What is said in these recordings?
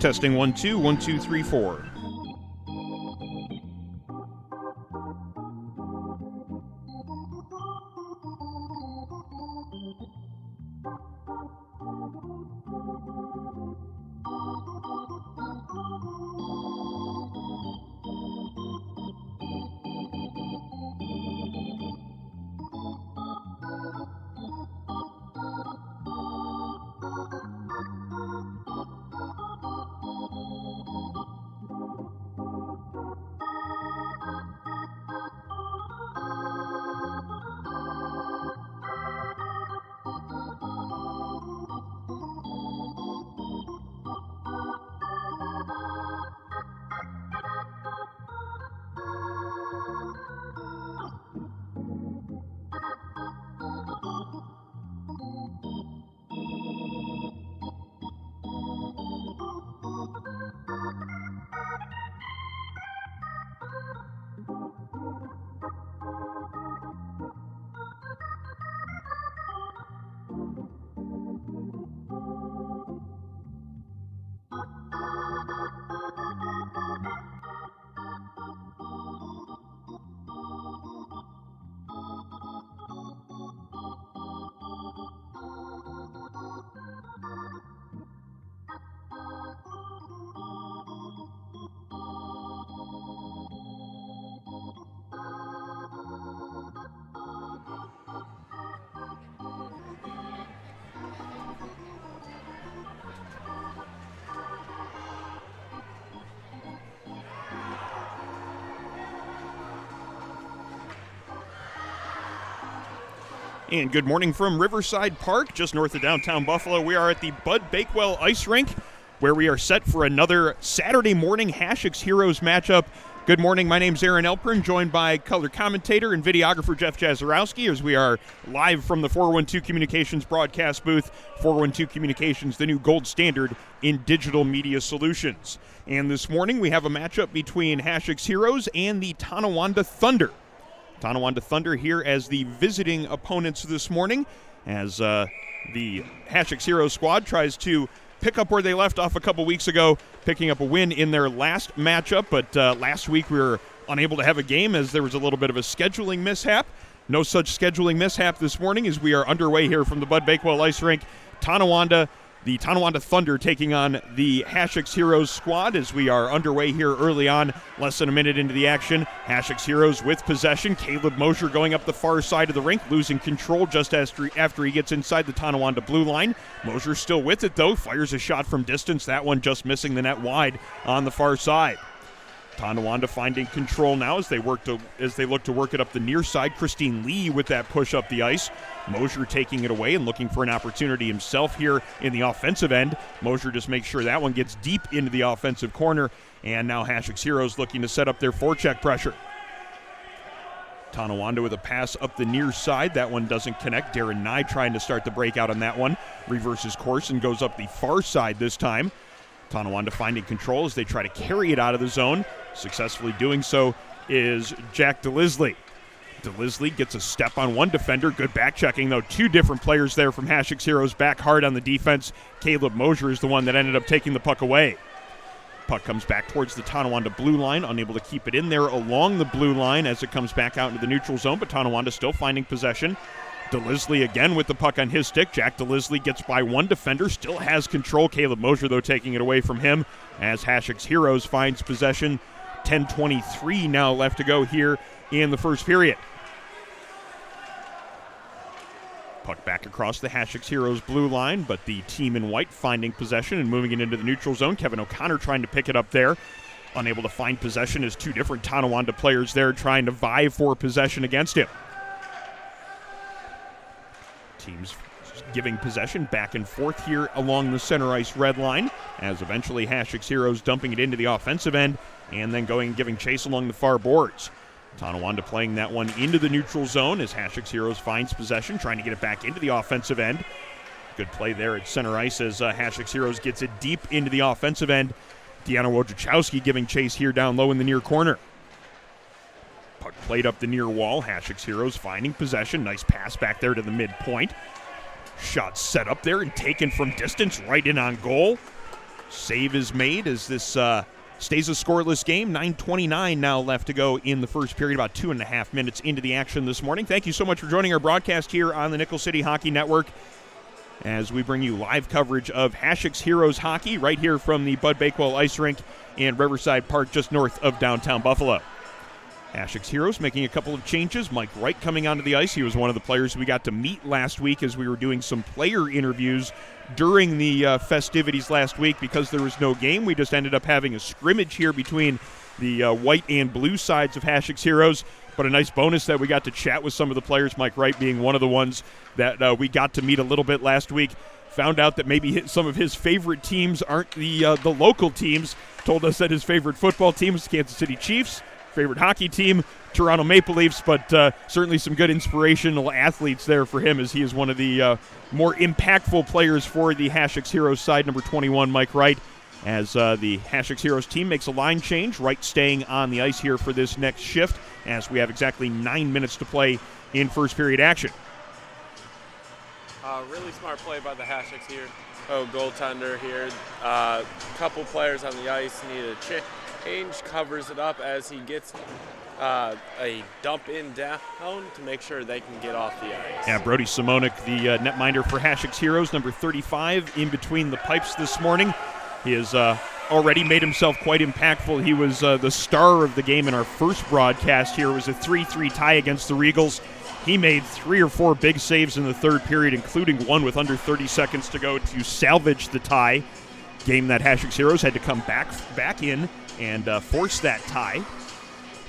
Testing 1 2 1 2 3 4. And good morning from Riverside Park, just north of downtown Buffalo. We are at the Bud Bakewell Ice Rink, where we are set for another Saturday morning Hasek's Heroes matchup. Good morning, my name's Aaron Elpern, joined by color commentator and videographer Jeff Jazarowski, as we are live from the 412 Communications broadcast booth. 412 Communications, the new gold standard in digital media solutions. And this morning we have a matchup between Hasek's Heroes and the Tonawanda Thunder. Tonawanda Thunder here as the visiting opponents this morning, as the Hasek's Heroes squad tries to pick up where they left off a couple weeks ago, picking up a win in their last matchup. But last week we were unable to have a game as there was a little bit of a scheduling mishap. No such scheduling mishap this morning as we are underway here from the Bud Bakewell Ice Rink. The Tonawanda Thunder taking on the Hasek's Heroes squad as we are underway here early on, less than a minute into the action. Hasek's Heroes with possession. Caleb Mosher going up the far side of the rink, losing control just after he gets inside the Tonawanda blue line. Mosher still with it though, fires a shot from distance, that one just missing the net wide on the far side. Tonawanda finding control now as they look to work it up the near side. Christine Lee with that push up the ice. Mosher taking it away and looking for an opportunity himself here in the offensive end. Mosher just makes sure that one gets deep into the offensive corner. And now Hasek's Heroes looking to set up their forecheck pressure. Tonawanda with a pass up the near side. That one doesn't connect. Darren Nye trying to start the breakout on that one. Reverses course and goes up the far side this time. Tonawanda finding control as they try to carry it out of the zone. Successfully doing so is Jack DeLisley. DeLisley gets a step on one defender. Good back checking, though. Two different players there from Hasek's Heroes back hard on the defense. Caleb Mosher is the one that ended up taking the puck away. Puck comes back towards the Tonawanda blue line, unable to keep it in there along the blue line as it comes back out into the neutral zone, but Tonawanda still finding possession. DeLisley again with the puck on his stick. Jack DeLisley gets by one defender, still has control. Caleb Mosher, though, taking it away from him as Hasek's Heroes finds possession. 10:23 now left to go here in the first period. Puck back across the Hasek's Heroes blue line, but the team in white finding possession and moving it into the neutral zone. Kevin O'Connor trying to pick it up there. Unable to find possession as two different Tonawanda players there trying to vie for possession against him. Teams giving possession back and forth here along the center ice red line as eventually Hasek's Heroes dumping it into the offensive end and then giving chase along the far boards. Tonawanda playing that one into the neutral zone as Hasek's Heroes finds possession, trying to get it back into the offensive end. Good play there at center ice as Hasek's Heroes gets it deep into the offensive end. Deanna Wojciechowski giving chase here down low in the near corner. Puck played up the near wall. Hasek's Heroes finding possession. Nice pass back there to the midpoint. Shot set up there and taken from distance right in on goal. Save is made as this stays a scoreless game. 9:29 now left to go in the first period, about 2.5 minutes into the action this morning. Thank you so much for joining our broadcast here on the Nickel City Hockey Network as we bring you live coverage of Hasek's Heroes hockey right here from the Bud Bakewell Ice Rink in Riverside Park just north of downtown Buffalo. Hasek's Heroes making a couple of changes. Mike Wright coming onto the ice. He was one of the players we got to meet last week as we were doing some player interviews during the festivities last week. Because there was no game, we just ended up having a scrimmage here between the white and blue sides of Hasek's Heroes. But a nice bonus that we got to chat with some of the players, Mike Wright being one of the ones that we got to meet a little bit last week. Found out that maybe some of his favorite teams aren't the local teams. Told us that his favorite football team was the Kansas City Chiefs. Favorite hockey team, Toronto Maple Leafs, but certainly some good inspirational athletes there for him as he is one of the more impactful players for the Hasek's Heroes side, number 21, Mike Wright, as the Hasek's Heroes team makes a line change. Wright staying on the ice here for this next shift as we have exactly 9 minutes to play in first period action. Really smart play by the Hasek's here. Goaltender here. Couple players on the ice need a change, covers it up as he gets a dump in down to make sure they can get off the ice. Yeah, Brody Simonik, the netminder for Hasek's Heroes, number 35, in between the pipes this morning. He has already made himself quite impactful. He was the star of the game in our first broadcast here. It was a 3-3 tie against the Regals. He made 3 or 4 big saves in the third period, including one with under 30 seconds to go to salvage the tie. Game that Hasek's Heroes had to come back in and force that tie.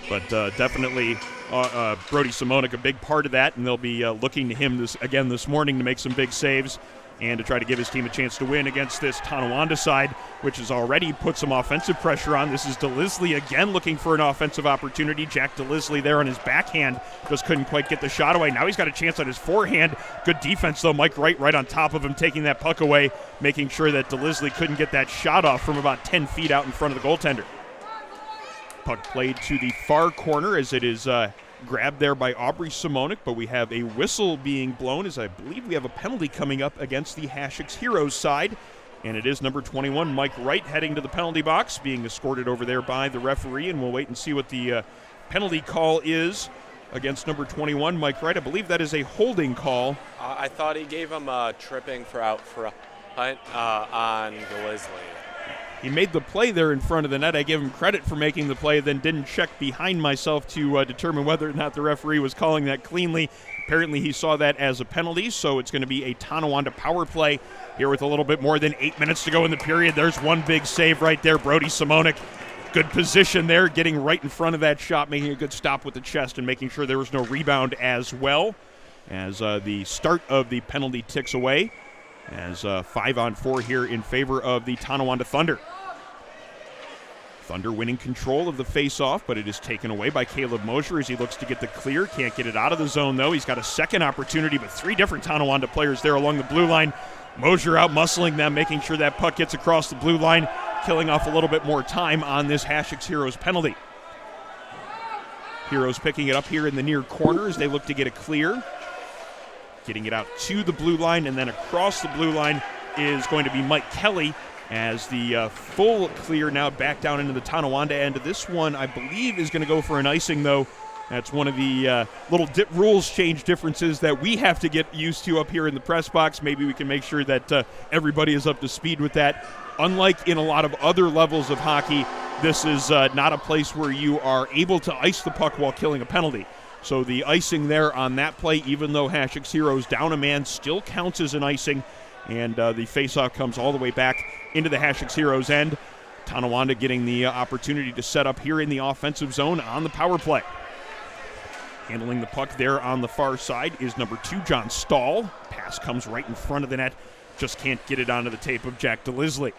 But definitely Brody Simonik a big part of that, and they'll be looking to him this morning to make some big saves and to try to give his team a chance to win against this Tonawanda side, which has already put some offensive pressure on. This is DeLisley again looking for an offensive opportunity. Jack DeLisley there on his backhand, just couldn't quite get the shot away. Now he's got a chance on his forehand. Good defense though. Mike Wright right on top of him, taking that puck away, making sure that DeLisley couldn't get that shot off from about 10 feet out in front of the goaltender. Puck played to the far corner as it is grabbed there by Aubrey Simonik, but we have a whistle being blown as I believe we have a penalty coming up against the Hasek's Heroes side, and it is number 21, Mike Wright, heading to the penalty box, being escorted over there by the referee, and we'll wait and see what the penalty call is against number 21, Mike Wright. I believe that is a holding call. I thought he gave him a tripping for out front on DeLisley. He made the play there in front of the net. I give him credit for making the play, then didn't check behind myself to determine whether or not the referee was calling that cleanly. Apparently he saw that as a penalty, so it's going to be a Tonawanda power play here with a little bit more than 8 minutes to go in the period. There's one big save right there. Brody Simonik, good position there, getting right in front of that shot, making a good stop with the chest and making sure there was no rebound as well as the start of the penalty ticks away. As 5-on-4 here in favor of the Tonawanda Thunder. Thunder winning control of the face-off, but it is taken away by Caleb Mosier as he looks to get the clear. Can't get it out of the zone, though. He's got a second opportunity, but 3 different Tonawanda players there along the blue line. Mosier out muscling them, making sure that puck gets across the blue line, killing off a little bit more time on this Hasek's Heroes penalty. Heroes picking it up here in the near corner as they look to get a clear. Getting it out to the blue line, and then across the blue line is going to be Mike Kelly as the full clear now back down into the Tonawanda end. This one, I believe, is going to go for an icing, though. That's one of the little rules change differences that we have to get used to up here in the press box. Maybe we can make sure that everybody is up to speed with that. Unlike in a lot of other levels of hockey, this is not a place where you are able to ice the puck while killing a penalty. So the icing there on that play, even though Hasek's Heroes down a man, still counts as an icing. And the faceoff comes all the way back into the Hasek's Heroes end. Tonawanda getting the opportunity to set up here in the offensive zone on the power play. Handling the puck there on the far side is number 2, John Stahl. Pass comes right in front of the net. Just can't get it onto the tape of Jack DeLisley.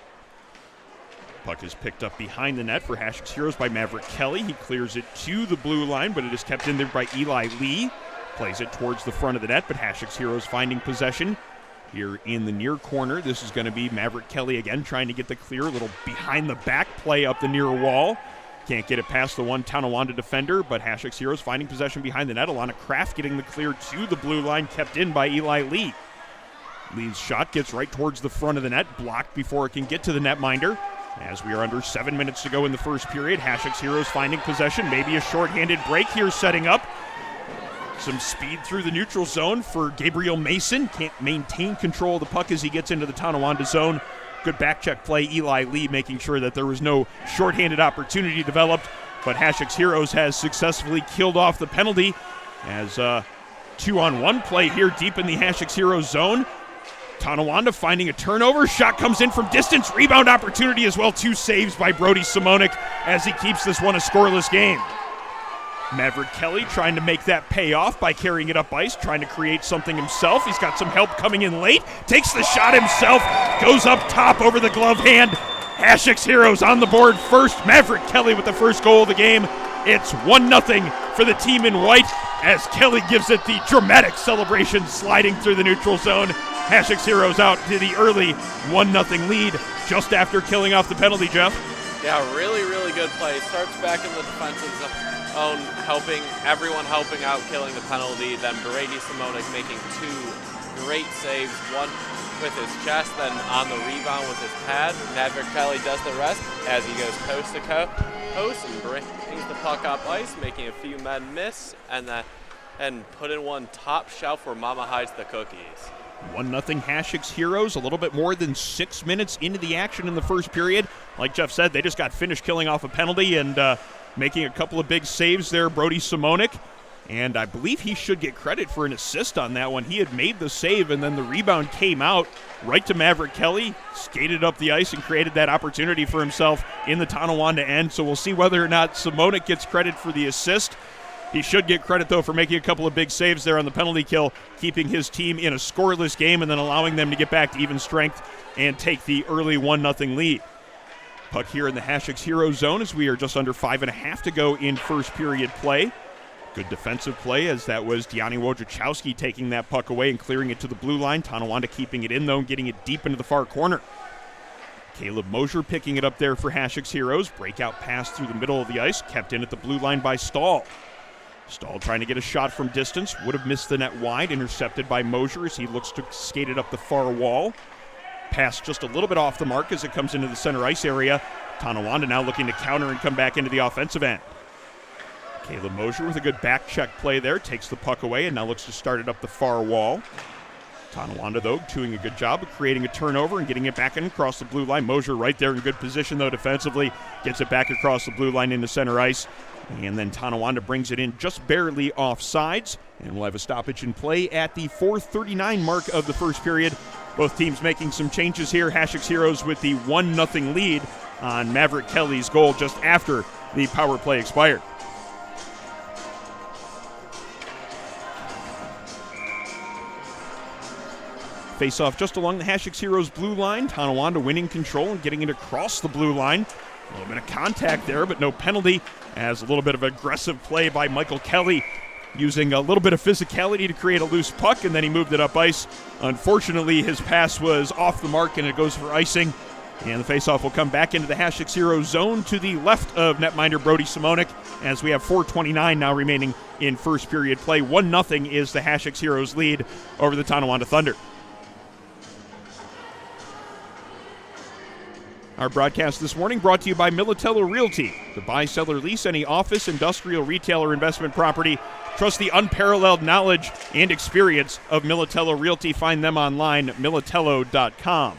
Puck is picked up behind the net for Hasek's Heroes by Maverick Kelly. He clears it to the blue line, but it is kept in there by Eli Lee. Plays it towards the front of the net, but Hasek's Heroes finding possession. Here in the near corner, this is going to be Maverick Kelly again trying to get the clear. A little behind-the-back play up the near wall. Can't get it past the one Tonawanda defender, but Hasek's Heroes finding possession behind the net. Alana Kraft getting the clear to the blue line, kept in by Eli Lee. Lee's shot gets right towards the front of the net, blocked before it can get to the netminder. As we are under 7 minutes to go in the first period, Hasek's Heroes finding possession. Maybe a shorthanded break here setting up. Some speed through the neutral zone for Gabriel Mason. Can't maintain control of the puck as he gets into the Tonawanda zone. Good back check play. Eli Lee making sure that there was no shorthanded opportunity developed. But Hasek's Heroes has successfully killed off the penalty as 2-on-1 play here deep in the Hasek's Heroes zone. Tonawanda finding a turnover. Shot comes in from distance. Rebound opportunity as well. 2 saves by Brody Simonik as he keeps this one a scoreless game. Maverick Kelly trying to make that pay off by carrying it up ice, trying to create something himself. He's got some help coming in late. Takes the shot himself. Goes up top over the glove hand. Hasek's Heroes on the board first. Maverick Kelly with the first goal of the game. It's 1-0 for the team in white as Kelly gives it the dramatic celebration sliding through the neutral zone. Hasek's Heroes out to the early 1-0 lead just after killing off the penalty, Jeff. Yeah, really, really good play. Starts back in the defensive zone, everyone helping out, killing the penalty. Then Brady Simonik making 2 great saves, one with his chest, then on the rebound with his pad. Maverick Kelly does the rest as he goes coast to coast and brings the puck up ice, making a few men miss, and put in one top shelf where Mama hides the cookies. 1-0 Hasek's Heroes, a little bit more than 6 minutes into the action in the first period. Like Jeff said, they just got finished killing off a penalty and making a couple of big saves there, Brody Simonik. And I believe he should get credit for an assist on that one. He had made the save, and then the rebound came out right to Maverick Kelly, skated up the ice and created that opportunity for himself in the Tonawanda end. So we'll see whether or not Simonik gets credit for the assist. He should get credit, though, for making a couple of big saves there on the penalty kill, keeping his team in a scoreless game and then allowing them to get back to even strength and take the early 1-0 lead. Puck here in the Hasek's Hero zone as we are just under 5.5 to go in first period play. Good defensive play as that was Deani Wojciechowski taking that puck away and clearing it to the blue line. Tonawanda keeping it in, though, and getting it deep into the far corner. Caleb Mosier picking it up there for Hasek's Heroes. Breakout pass through the middle of the ice, kept in at the blue line by Stahl. Stahl trying to get a shot from distance, would have missed the net wide, intercepted by Mosier as he looks to skate it up the far wall. Pass just a little bit off the mark as it comes into the center ice area. Tonawanda now looking to counter and come back into the offensive end. Caleb Mosier with a good back check play there, takes the puck away and now looks to start it up the far wall. Tonawanda, though, doing a good job of creating a turnover and getting it back in across the blue line. Mosier right there in good position, though, defensively. Gets it back across the blue line into center ice. And then Tonawanda brings it in just barely offsides. And we'll have a stoppage in play at the 4:39 mark of the first period. Both teams making some changes here. Hasek's Heroes with the 1-0 lead on Maverick Kelly's goal just after the power play expired. Face-off just along the Hasek's Heroes blue line. Tonawanda winning control and getting it across the blue line. A little bit of contact there, but no penalty, as a little bit of aggressive play by Michael Kelly, using a little bit of physicality to create a loose puck, and then he moved it up ice. Unfortunately, his pass was off the mark, and it goes for icing. And the face-off will come back into the Hasek's Heroes zone to the left of netminder Brody Simonik, as we have 4:29 now remaining in first period play. 1-0 is the Hasek's Heroes lead over the Tonawanda Thunder. Our broadcast this morning brought to you by Militello Realty. To buy, sell, or lease any office, industrial, retail, or investment property, trust the unparalleled knowledge and experience of Militello Realty. Find them online, militello.com.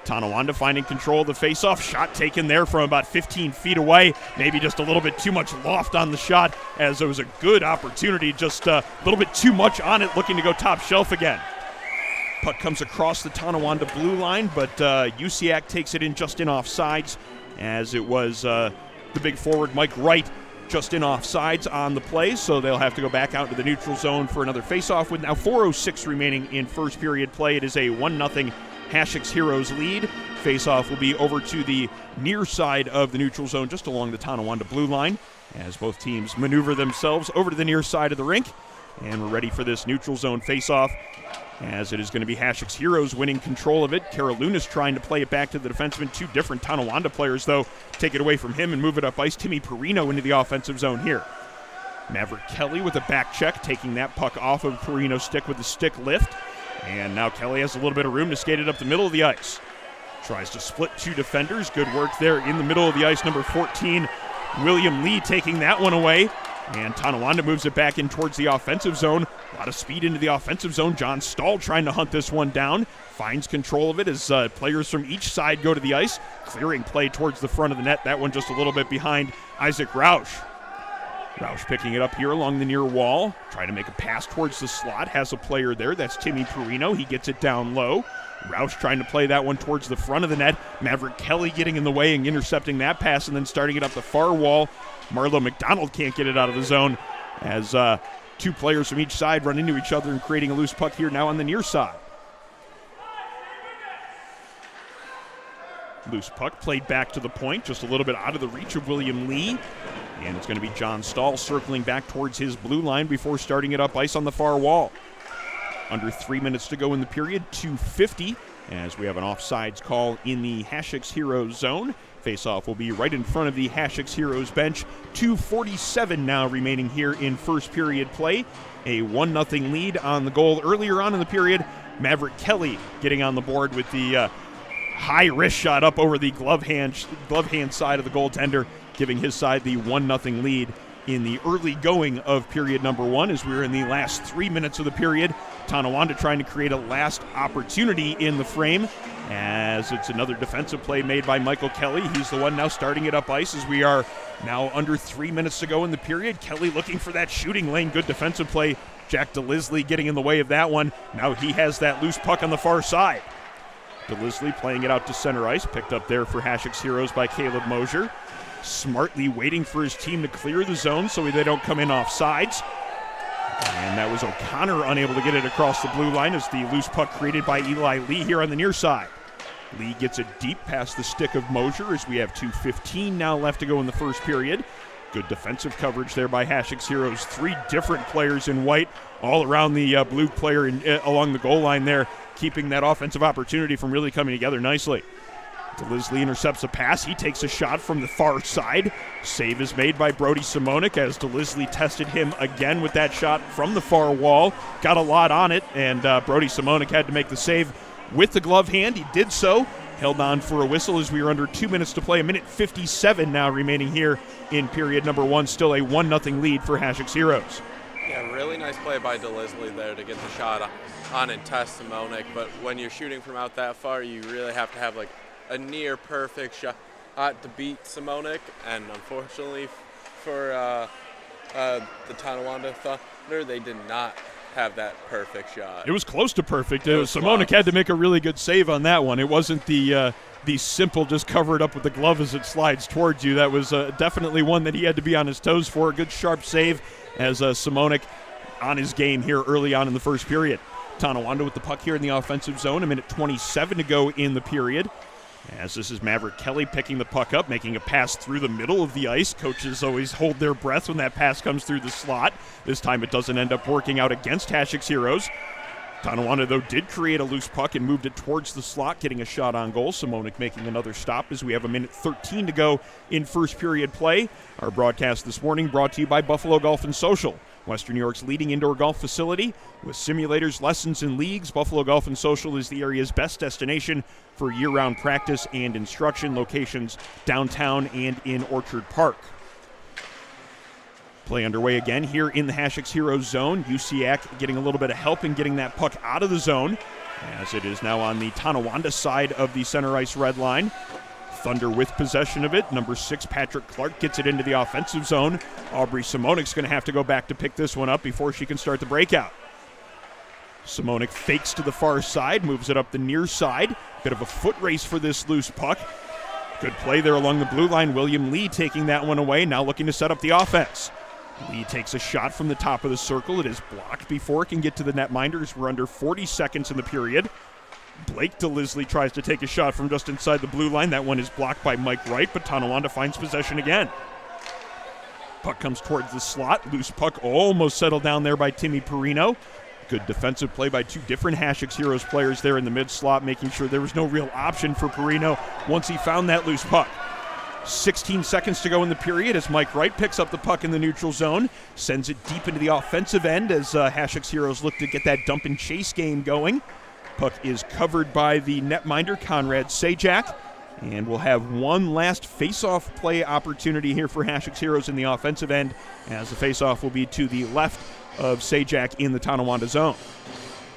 Tonawanda finding control of the faceoff. Shot taken there from about 15 feet away. Maybe just a little bit too much loft on the shot, as it was a good opportunity. Just a little bit too much on it, looking to go top shelf again. Puck comes across the Tonawanda blue line, but Usiak takes it in just in offsides, as it was the big forward Mike Wright just in offsides on the play, so they'll have to go back out to the neutral zone for another faceoff with now 4:06 remaining in first period play. It is a 1-0 Hasek's Heroes lead. Faceoff will be over to the near side of the neutral zone, just along the Tonawanda blue line, as both teams maneuver themselves over to the near side of the rink. And we're ready for this neutral zone faceoff. as it is going to be Hasek's Heroes winning control of it. Karalunas trying to play it back to the defenseman. Two different Tonawanda players, though, take it away from him and move it up ice. Timmy Perino into the offensive zone here. Maverick Kelly with a back check, taking that puck off of Perino's stick with a stick lift. And now Kelly has a little bit of room to skate it up the middle of the ice. Tries to split two defenders. Good work there in the middle of the ice. Number 14, William Lee taking that one away. And Tonawanda moves it back in towards the offensive zone. A lot of speed into the offensive zone. John Stahl trying to hunt this one down. Finds control of it as players from each side go to the ice. Clearing play towards the front of the net. That one just a little bit behind Isaac Rausch. Rausch picking it up here along the near wall. Trying to make a pass towards the slot. Has a player there. That's Timmy Perino. He gets it down low. Rausch trying to play that one towards the front of the net. Maverick Kelly getting in the way and intercepting that pass and then starting it up the far wall. Marlo McDonald can't get it out of the zone as two players from each side run into each other and creating a loose puck here now on the near side. Loose puck played back to the point, just a little bit out of the reach of William Lee. And it's going to be John Stahl circling back towards his blue line before starting it up ice on the far wall. Under 3 minutes to go in the period, 2:50, as we have an offsides call in the Hasek's Heroes zone. Faceoff will be right in front of the Hasek's Heroes bench. 2:47 now remaining here in first period play. A 1-0 lead on the goal earlier on in the period. Maverick Kelly getting on the board with the high wrist shot up over the glove hand side of the goaltender, giving his side the 1-0 lead in the early going of period number one as we're in the last 3 minutes of the period. Tonawanda trying to create a last opportunity in the frame as it's another defensive play made by Michael Kelly. He's the one now starting it up ice as we are now under 3 minutes to go in the period. Kelly looking for that shooting lane. Good defensive play. Jack DeLisley getting in the way of that one. Now he has that loose puck on the far side. DeLisley playing it out to center ice. Picked up there for Hasek's Heroes by Caleb Mosier. Smartly waiting for his team to clear the zone so they don't come in off sides. And that was O'Connor unable to get it across the blue line as the loose puck created by Eli Lee here on the near side. Lee gets it deep past the stick of Mosier as we have 2:15 now left to go in the first period. Good defensive coverage there by Hasek's Heroes. Three different players in white all around the blue player along the goal line there, keeping that offensive opportunity from really coming together nicely. DeLisley intercepts a pass. He takes a shot from the far side. Save is made by Brody Simonik as DeLisley tested him again with that shot from the far wall. Got a lot on it, and Brody Simonik had to make the save with the glove hand. He did so. Held on for a whistle as we are under 2 minutes to play. 1:57 now remaining here in period number one. Still a 1-0 lead for Hasek's Heroes. Yeah, really nice play by DeLisley there to get the shot on and test Simonik. But when you're shooting from out that far, you really have to have like a near perfect shot to beat Simonik, and unfortunately for the Tonawanda Thunder, they did not have that perfect shot. It was close to perfect. Simonik had to make a really good save on that one. It wasn't the simple just cover it up with the glove as it slides towards you. That was definitely one that he had to be on his toes for. A good sharp save as Simonik on his game here early on in the first period. Tonawanda with the puck here in the offensive zone. 1:27 to go in the period. As this is Maverick Kelly picking the puck up, making a pass through the middle of the ice. Coaches always hold their breath when that pass comes through the slot. This time it doesn't end up working out against Hasek's Heroes. Tonawanda, though, did create a loose puck and moved it towards the slot, getting a shot on goal. Simonik making another stop as we have 1:13 to go in first period play. Our broadcast this morning brought to you by Buffalo Golf and Social, Western New York's leading indoor golf facility. With simulators, lessons, and leagues, Buffalo Golf and Social is the area's best destination for year-round practice and instruction. Locations downtown and in Orchard Park. Play underway again here in the Hasek's Heroes zone. UCAC getting a little bit of help in getting that puck out of the zone, as it is now on the Tonawanda side of the center ice red line. Thunder with possession of it. Number 6, Patrick Clark, gets it into the offensive zone. Aubrey Simonik's going to have to go back to pick this one up before she can start the breakout. Simonik fakes to the far side, moves it up the near side. Bit of a foot race for this loose puck. Good play there along the blue line. William Lee taking that one away, now looking to set up the offense. Lee takes a shot from the top of the circle. It is blocked before it can get to the netminders. We're under 40 seconds in the period. Blake DeLisley tries to take a shot from just inside the blue line. That one is blocked by Mike Wright, but Tonawanda finds possession again. Puck comes towards the slot. Loose puck almost settled down there by Timmy Perino. Good defensive play by two different Hasek Heroes players there in the mid-slot, making sure there was no real option for Perino once he found that loose puck. 16 seconds to go in the period as Mike Wright picks up the puck in the neutral zone, sends it deep into the offensive end as Hasek Heroes look to get that dump and chase game going. Puck is covered by the netminder, Conrad Sajak, and we'll have one last face-off play opportunity here for Hasek Heroes in the offensive end, as the face-off will be to the left of Sajak in the Tonawanda zone.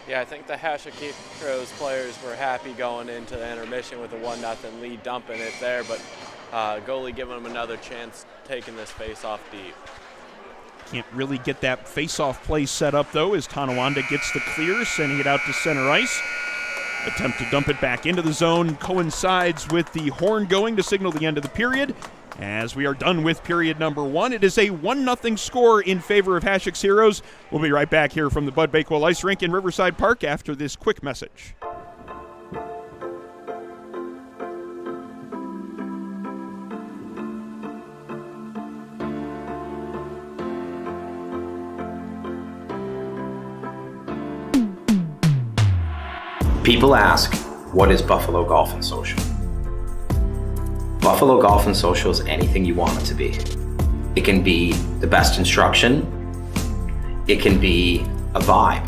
Yeah, I think the Hasek Heroes players were happy going into the intermission with a 1-0 lead, dumping it there, but goalie giving them another chance taking this face-off deep. Can't really get that face-off play set up, though, as Tonawanda gets the clear, sending it out to center ice. Attempt to dump it back into the zone coincides with the horn going to signal the end of the period. As we are done with period number 1, it is a 1-0 score in favor of Hasek Heroes. We'll be right back here from the Bud Bakewell Ice Rink in Riverside Park after this quick message. People ask, what is Buffalo Golf and Social? Buffalo Golf and Social is anything you want it to be. It can be the best instruction. It can be a vibe.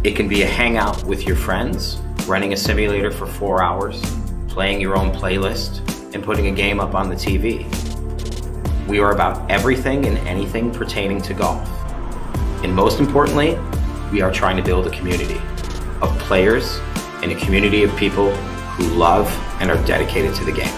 It can be a hangout with your friends, renting a simulator for 4 hours, playing your own playlist, and putting a game up on the TV. We are about everything and anything pertaining to golf. And most importantly, we are trying to build a community of players and a community of people who love and are dedicated to the game.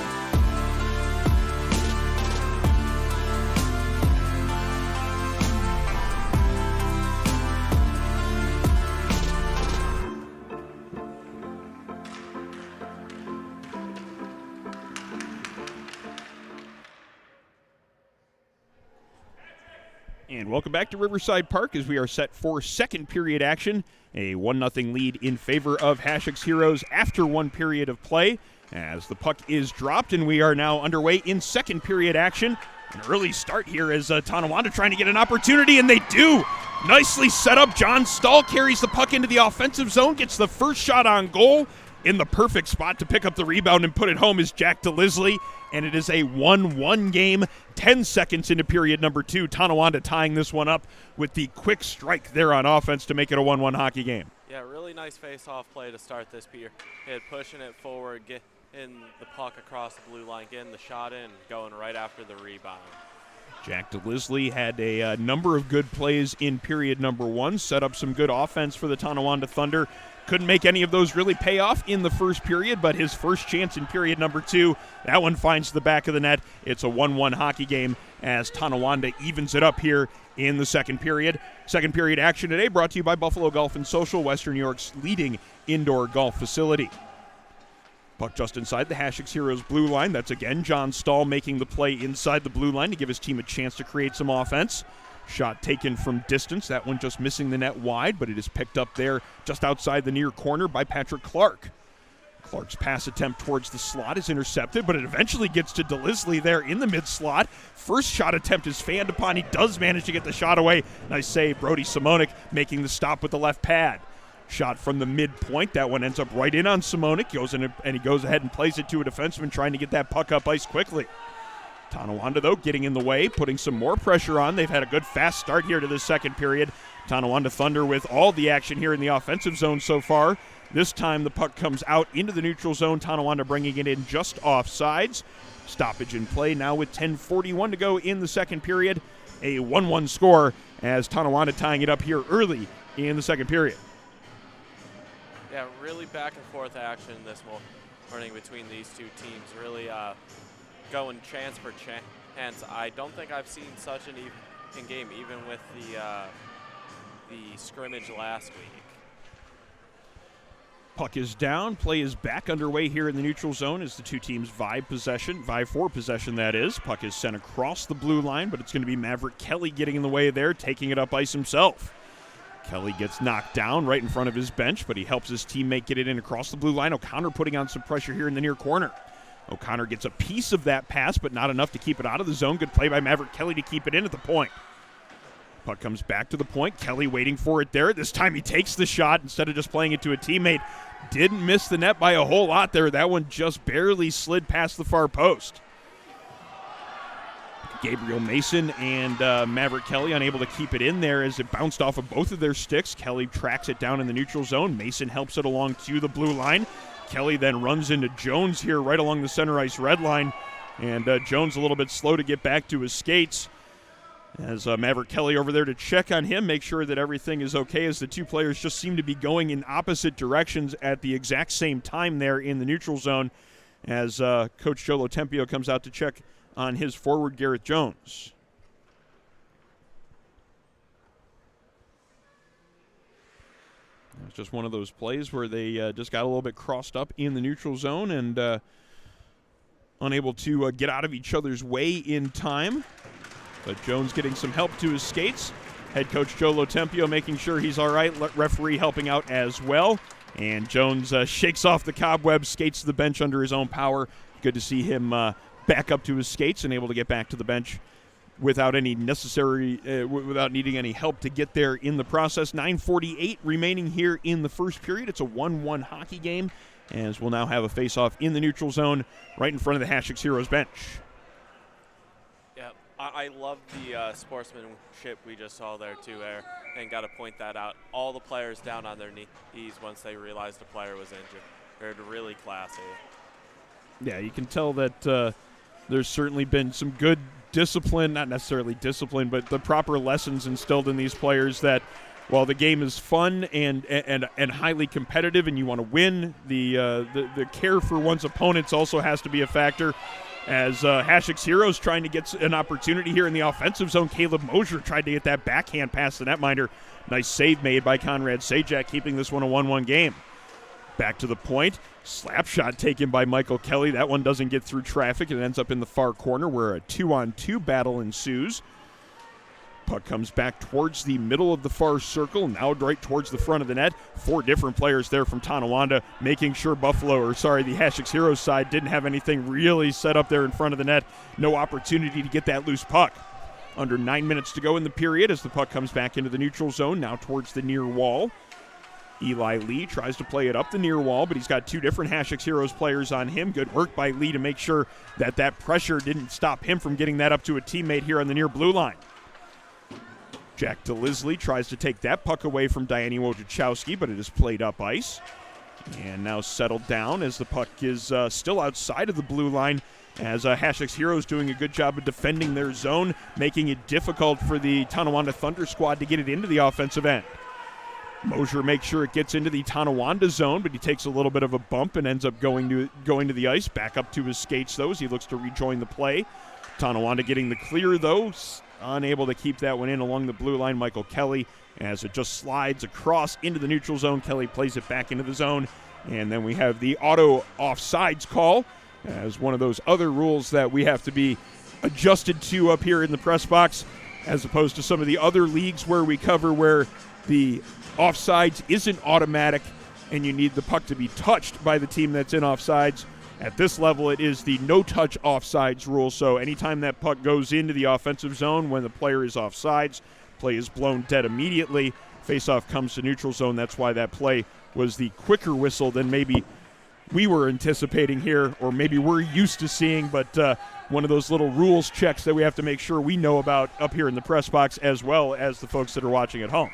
And welcome back to Riverside Park as we are set for second period action. A 1-0 lead in favor of Hasek Heroes after one period of play as the puck is dropped, and we are now underway in second period action. An early start here as Tonawanda trying to get an opportunity, and they do. Nicely set up. John Stahl carries the puck into the offensive zone, gets the first shot on goal. In the perfect spot to pick up the rebound and put it home is Jack DeLisley, and it is a 1-1 game. 10 seconds into period number 2. Tonawanda tying this one up with the quick strike there on offense to make it a 1-1 hockey game. Yeah, really nice face-off play to start this period. Pushing it forward, getting the puck across the blue line, getting the shot in, going right after the rebound. Jack DeLisley had a number of good plays in period number 1, set up some good offense for the Tonawanda Thunder. Couldn't make any of those really pay off in the first period, but his first chance in period number 2, that one finds the back of the net. It's a 1-1 hockey game as Tonawanda evens it up here in the second period. Second period action today brought to you by Buffalo Golf and Social, Western New York's leading indoor golf facility. Puck just inside the Hasek Heroes blue line. That's again John Stahl making the play inside the blue line to give his team a chance to create some offense. Shot taken from distance, that one just missing the net wide, but it is picked up there just outside the near corner by Patrick Clark. Clark's pass attempt towards the slot is intercepted, but it eventually gets to DeLisley there in the mid-slot. First shot attempt is fanned upon. He does manage to get the shot away. Nice save, Brody Simonik making the stop with the left pad. Shot from the midpoint, that one ends up right in on Simonik, he goes ahead and plays it to a defenseman trying to get that puck up ice quickly. Tonawanda, though, getting in the way, putting some more pressure on. They've had a good fast start here to the second period. Tonawanda Thunder with all the action here in the offensive zone so far. This time the puck comes out into the neutral zone. Tonawanda bringing it in just off sides. Stoppage in play now with 10:41 to go in the second period. A 1-1 score as Tonawanda tying it up here early in the second period. Yeah, really back and forth action this morning between these two teams. Really going chance for chance. I don't think I've seen such an even game, even with the scrimmage last week. Puck is down. Play is back underway here in the neutral zone as the two teams vie for possession, that is. Puck is sent across the blue line, but it's going to be Maverick Kelly getting in the way there, taking it up ice himself. Kelly gets knocked down right in front of his bench, but he helps his teammate get it in across the blue line. O'Connor putting on some pressure here in the near corner. O'Connor gets a piece of that pass, but not enough to keep it out of the zone. Good play by Maverick Kelly to keep it in at the point. Puck comes back to the point. Kelly waiting for it there. This time he takes the shot instead of just playing it to a teammate. Didn't miss the net by a whole lot there. That one just barely slid past the far post. Gabriel Mason and Maverick Kelly unable to keep it in there as it bounced off of both of their sticks. Kelly tracks it down in the neutral zone. Mason helps it along to the blue line. Kelly then runs into Jones here right along the center ice red line. And Jones a little bit slow to get back to his skates. As Maverick Kelly over there to check on him, make sure that everything is okay, as the two players just seem to be going in opposite directions at the exact same time there in the neutral zone, as Coach Joe Lotempio comes out to check on his forward, Garrett Jones. It was just one of those plays where they just got a little bit crossed up in the neutral zone and unable to get out of each other's way in time. But Jones getting some help to his skates. Head coach Joe Lotempio making sure he's all right. Referee helping out as well. And Jones shakes off the cobwebs, skates to the bench under his own power. Good to see him back up to his skates and able to get back to the bench without any without needing any help to get there in the process. 9:48 remaining here in the first period. It's a 1-1 hockey game, as we'll now have a face-off in the neutral zone right in front of the Hasek Heroes bench. I love the sportsmanship we just saw there, too, and got to point that out. All the players down on their knees once they realized the player was injured. They're really classy. Yeah, you can tell that there's certainly been some good discipline, not necessarily discipline, but the proper lessons instilled in these players that while the game is fun and highly competitive and you want to win, the care for one's opponents also has to be a factor. As Hasek's Heroes trying to get an opportunity here in the offensive zone. Caleb Mosier tried to get that backhand past the netminder. Nice save made by Conrad Sajak, keeping this one a 1-1 game. Back to the point. Slap shot taken by Michael Kelly. That one doesn't get through traffic. It ends up in the far corner where a 2-on-2 battle ensues. Puck comes back towards the middle of the far circle, now right towards the front of the net. 4 different players there from Tonawanda, making sure the Hasek Heroes side didn't have anything really set up there in front of the net. No opportunity to get that loose puck. Under 9 minutes to go in the period as the puck comes back into the neutral zone, now towards the near wall. Eli Lee tries to play it up the near wall, but he's got 2 different Hasek Heroes players on him. Good work by Lee to make sure that pressure didn't stop him from getting that up to a teammate here on the near blue line. Jack DeLisley tries to take that puck away from Diane Wojciechowski, but it is played up ice. And now settled down as the puck is still outside of the blue line, as Hasek's Heroes doing a good job of defending their zone, making it difficult for the Tonawanda Thunder squad to get it into the offensive end. Mosier makes sure it gets into the Tonawanda zone, but he takes a little bit of a bump and ends up going to the ice. Back up to his skates, though, as he looks to rejoin the play. Tonawanda getting the clear, though. Unable to keep that one in along the blue line. Michael Kelly, as it just slides across into the neutral zone. Kelly plays it back into the zone. And then we have the auto offsides call as one of those other rules that we have to be adjusted to up here in the press box, as opposed to some of the other leagues where we cover where the offsides isn't automatic and you need the puck to be touched by the team that's in offsides. At this level, it is the no-touch offsides rule, so anytime that puck goes into the offensive zone when the player is offsides, play is blown dead immediately. Faceoff comes to neutral zone. That's why that play was the quicker whistle than maybe we were anticipating here, or maybe we're used to seeing, but one of those little rules checks that we have to make sure we know about up here in the press box, as well as the folks that are watching at home.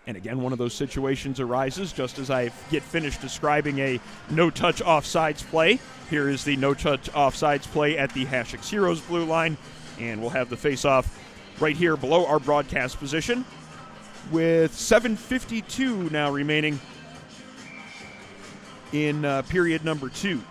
And again, one of those situations arises just as I get finished describing a no-touch offsides play. Here is the no-touch offsides play at the Hasek Heroes blue line, and we'll have the face-off right here below our broadcast position with 7:52 now remaining in period number 2.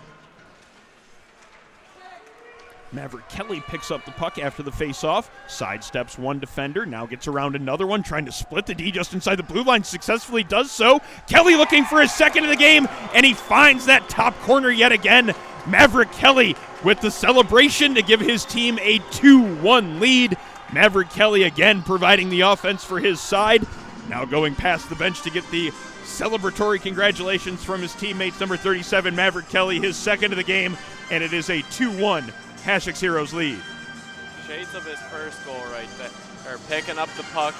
Maverick Kelly picks up the puck after the face-off, sidesteps one defender, now gets around another one, trying to split the D just inside the blue line, successfully does so. Kelly looking for his second of the game, and he finds that top corner yet again. Maverick Kelly with the celebration to give his team a 2-1 lead. Maverick Kelly again providing the offense for his side, now going past the bench to get the celebratory congratulations from his teammates. Number 37, Maverick Kelly, his second of the game, and it is a 2-1 Hasek Heroes lead. shades of his first goal right there. Or picking up the puck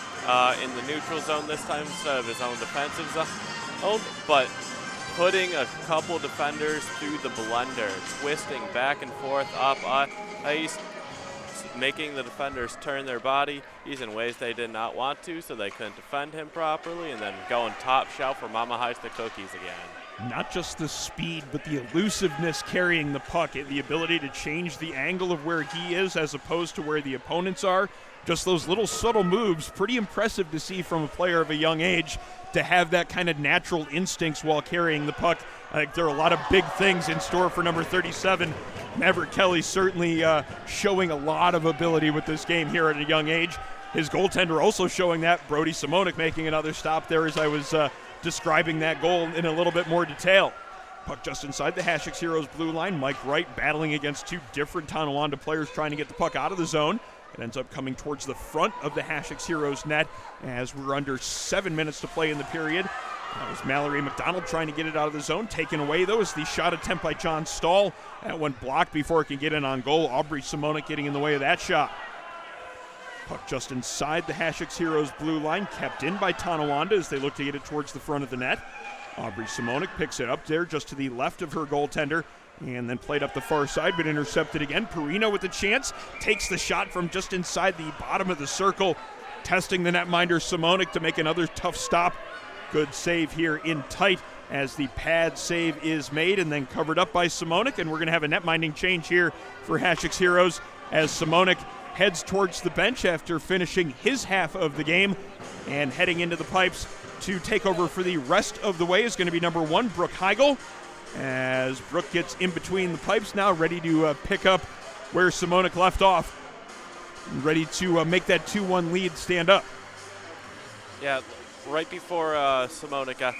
in the neutral zone this time instead of his own defensive zone, but putting a couple defenders through the blender, twisting back and forth up ice, making the defenders turn their body in ways they did not want to, so they couldn't defend him properly, and then going top shelf for Mama Heist the cookies again. Not just the speed, but the elusiveness carrying the puck, the ability to change the angle of where he is as opposed to where the opponents are. Just those little subtle moves, pretty impressive to see from a player of a young age to have that kind of natural instincts while carrying the puck. I think there are a lot of big things in store for number 37. Maverick Kelly certainly showing a lot of ability with this game here at a young age. His goaltender also showing that. Brody Simonik making another stop there as I was describing that goal in a little bit more detail. Puck just inside the Hasek Heroes blue line. Mike Wright battling against two different Tonawanda players trying to get the puck out of the zone. It ends up coming towards the front of the Hasek Heroes net as we're under 7 minutes to play in the period. That was Mallory McDonald trying to get it out of the zone. Taken away, though, is the shot attempt by John Stahl. That one blocked before it can get in on goal. Aubrey Simonik getting in the way of that shot. Puck just inside the Hasek Heroes blue line, kept in by Tonawanda as they look to get it towards the front of the net. Aubrey Simonik picks it up there just to the left of her goaltender and then played up the far side but intercepted again. Perino with the chance, takes the shot from just inside the bottom of the circle, testing the netminder Simonik to make another tough stop. Good save here in tight as the pad save is made and then covered up by Simonik, and we're going to have a netminding change here for Hasek Heroes as Simonik heads towards the bench after finishing his half of the game and heading into the pipes to take over for the rest of the way is going to be number 1, Brooke Heigl, as Brooke gets in between the pipes now, ready to pick up where Simonik left off, ready to make that 2-1 lead stand up. Yeah, right before Simonik got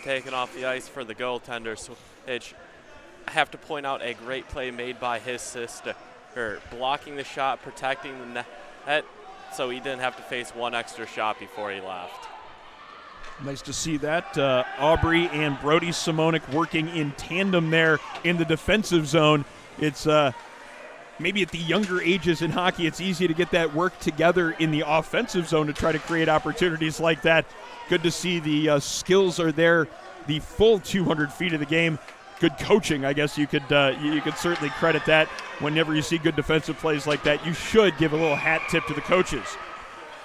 taken off the ice for the goaltender, so I have to point out a great play made by his sister, blocking the shot, protecting the net, so he didn't have to face one extra shot before he left. Nice to see that. Aubrey and Brody Simonik working in tandem there in the defensive zone. It's maybe at the younger ages in hockey, it's easy to get that work together in the offensive zone to try to create opportunities like that. Good to see the skills are there, the full 200 feet of the game. Good coaching, I guess you could certainly credit that. Whenever you see good defensive plays like that, you should give a little hat tip to the coaches.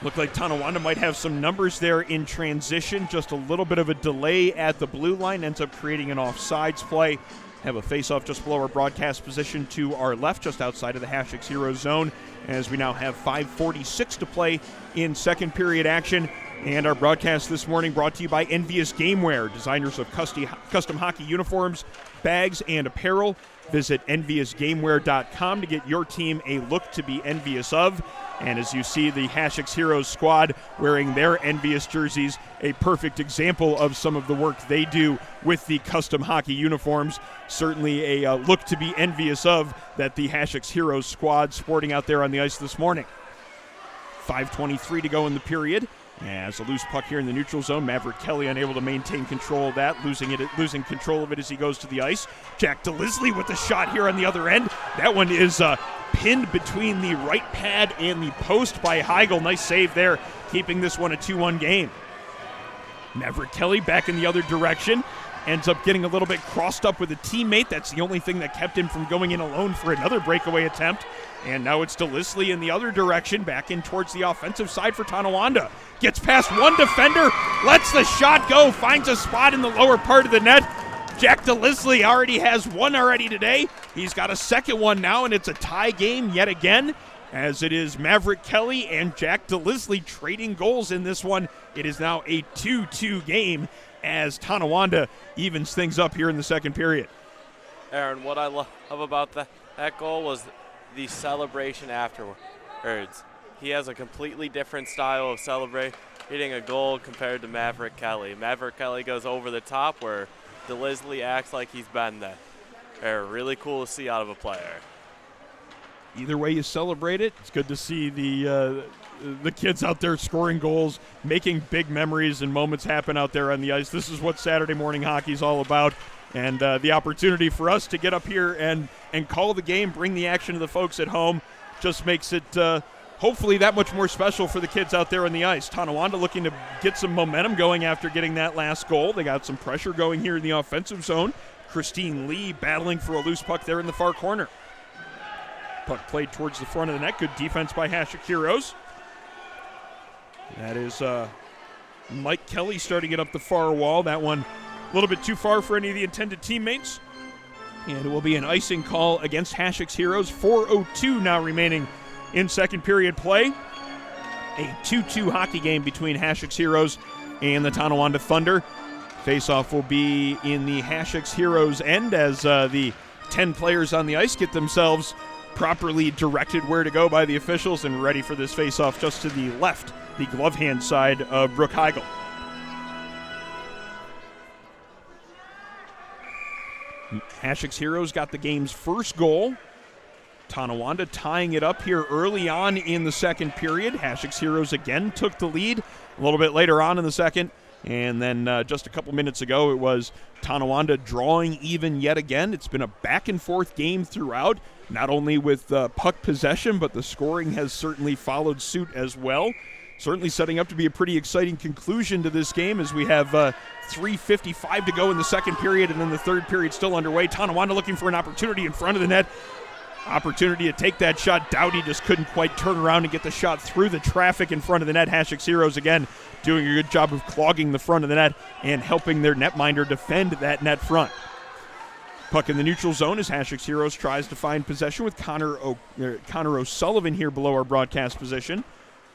Looked like Tonawanda might have some numbers there in transition. Just a little bit of a delay at the blue line ends up creating an offsides play. Have a face-off just below our broadcast position to our left, just outside of the Hasek Heroes zone, as we now have 5:46 to play in second period action. And our broadcast this morning brought to you by Envious Gameware, designers of custom hockey uniforms, bags, and apparel. Visit enviousgameware.com to get your team a look to be envious of. And as you see the Hasek Heroes squad wearing their envious jerseys, a perfect example of some of the work they do with the custom hockey uniforms. Certainly a look to be envious of that the Hasek Heroes squad sporting out there on the ice this morning. 5:23 to go in the period. As a loose puck here in the neutral zone, Maverick Kelly unable to maintain control of that, losing control of it as he goes to the ice. Jack DeLisley with the shot here on the other end. That one is pinned between the right pad and the post by Heigl. Nice save there, keeping this one a 2-1 game. Maverick Kelly back in the other direction. Ends up getting a little bit crossed up with a teammate. That's the only thing that kept him from going in alone for another breakaway attempt. And now it's DeLisley in the other direction, back in towards the offensive side for Tonawanda. Gets past one defender, lets the shot go, finds a spot in the lower part of the net. Jack DeLisley already has one already today. He's got a second one now, and it's a tie game yet again, as it is Maverick Kelly and Jack DeLisley trading goals in this one. It is now a 2-2 game as Tonawanda evens things up here in the second period. Aaron, what I love about that goal was the celebration afterwards. He has a completely different style of celebrating a goal compared to Maverick Kelly. Maverick Kelly goes over the top where DeLisley acts like he's been there. They're really cool to see out of a player. Either way you celebrate it, it's good to see the kids out there scoring goals, making big memories and moments happen out there on the ice. This is what Saturday morning hockey is all about. And the opportunity for us to get up here and call the game, bring the action to the folks at home. just makes it hopefully that much more special for the kids out there on the ice. Tonawanda looking to get some momentum going after getting that last goal. They got some pressure going here in the offensive zone. Christine Lee battling for a loose puck there in the far corner. Puck played towards the front of the net. Good defense by Hasek Heroes. That is Mike Kelly starting it up the far wall. That one a little bit too far for any of the intended teammates. And it will be an icing call against Hasek's Heroes. 4:02 now remaining in second period play. A 2-2 hockey game between Hasek's Heroes and the Tonawanda Thunder. Face-off will be in the Hasek's Heroes end as the 10 players on the ice get themselves properly directed where to go by the officials and ready for this face-off just to the left, the glove hand side of Brooke Heigl. Hasek's Heroes got the game's first goal. Tonawanda tying it up here early on in the second period. Hasek's Heroes again took the lead a little bit later on in the second. And then just a couple minutes ago, it was Tonawanda drawing even yet again. It's been a back-and-forth game throughout, not only with puck possession, but the scoring has certainly followed suit as well. Certainly setting up to be a pretty exciting conclusion to this game as we have 3:55 to go in the second period, and then the third period still underway. Tonawanda looking for an opportunity in front of the net. Opportunity to take that shot. Dowdy just couldn't quite turn around and get the shot through the traffic in front of the net. Hasek's Heroes again doing a good job of clogging the front of the net and helping their netminder defend that net front. Puck in the neutral zone as Hasek's Heroes tries to find possession with Connor O'Sullivan here below our broadcast position.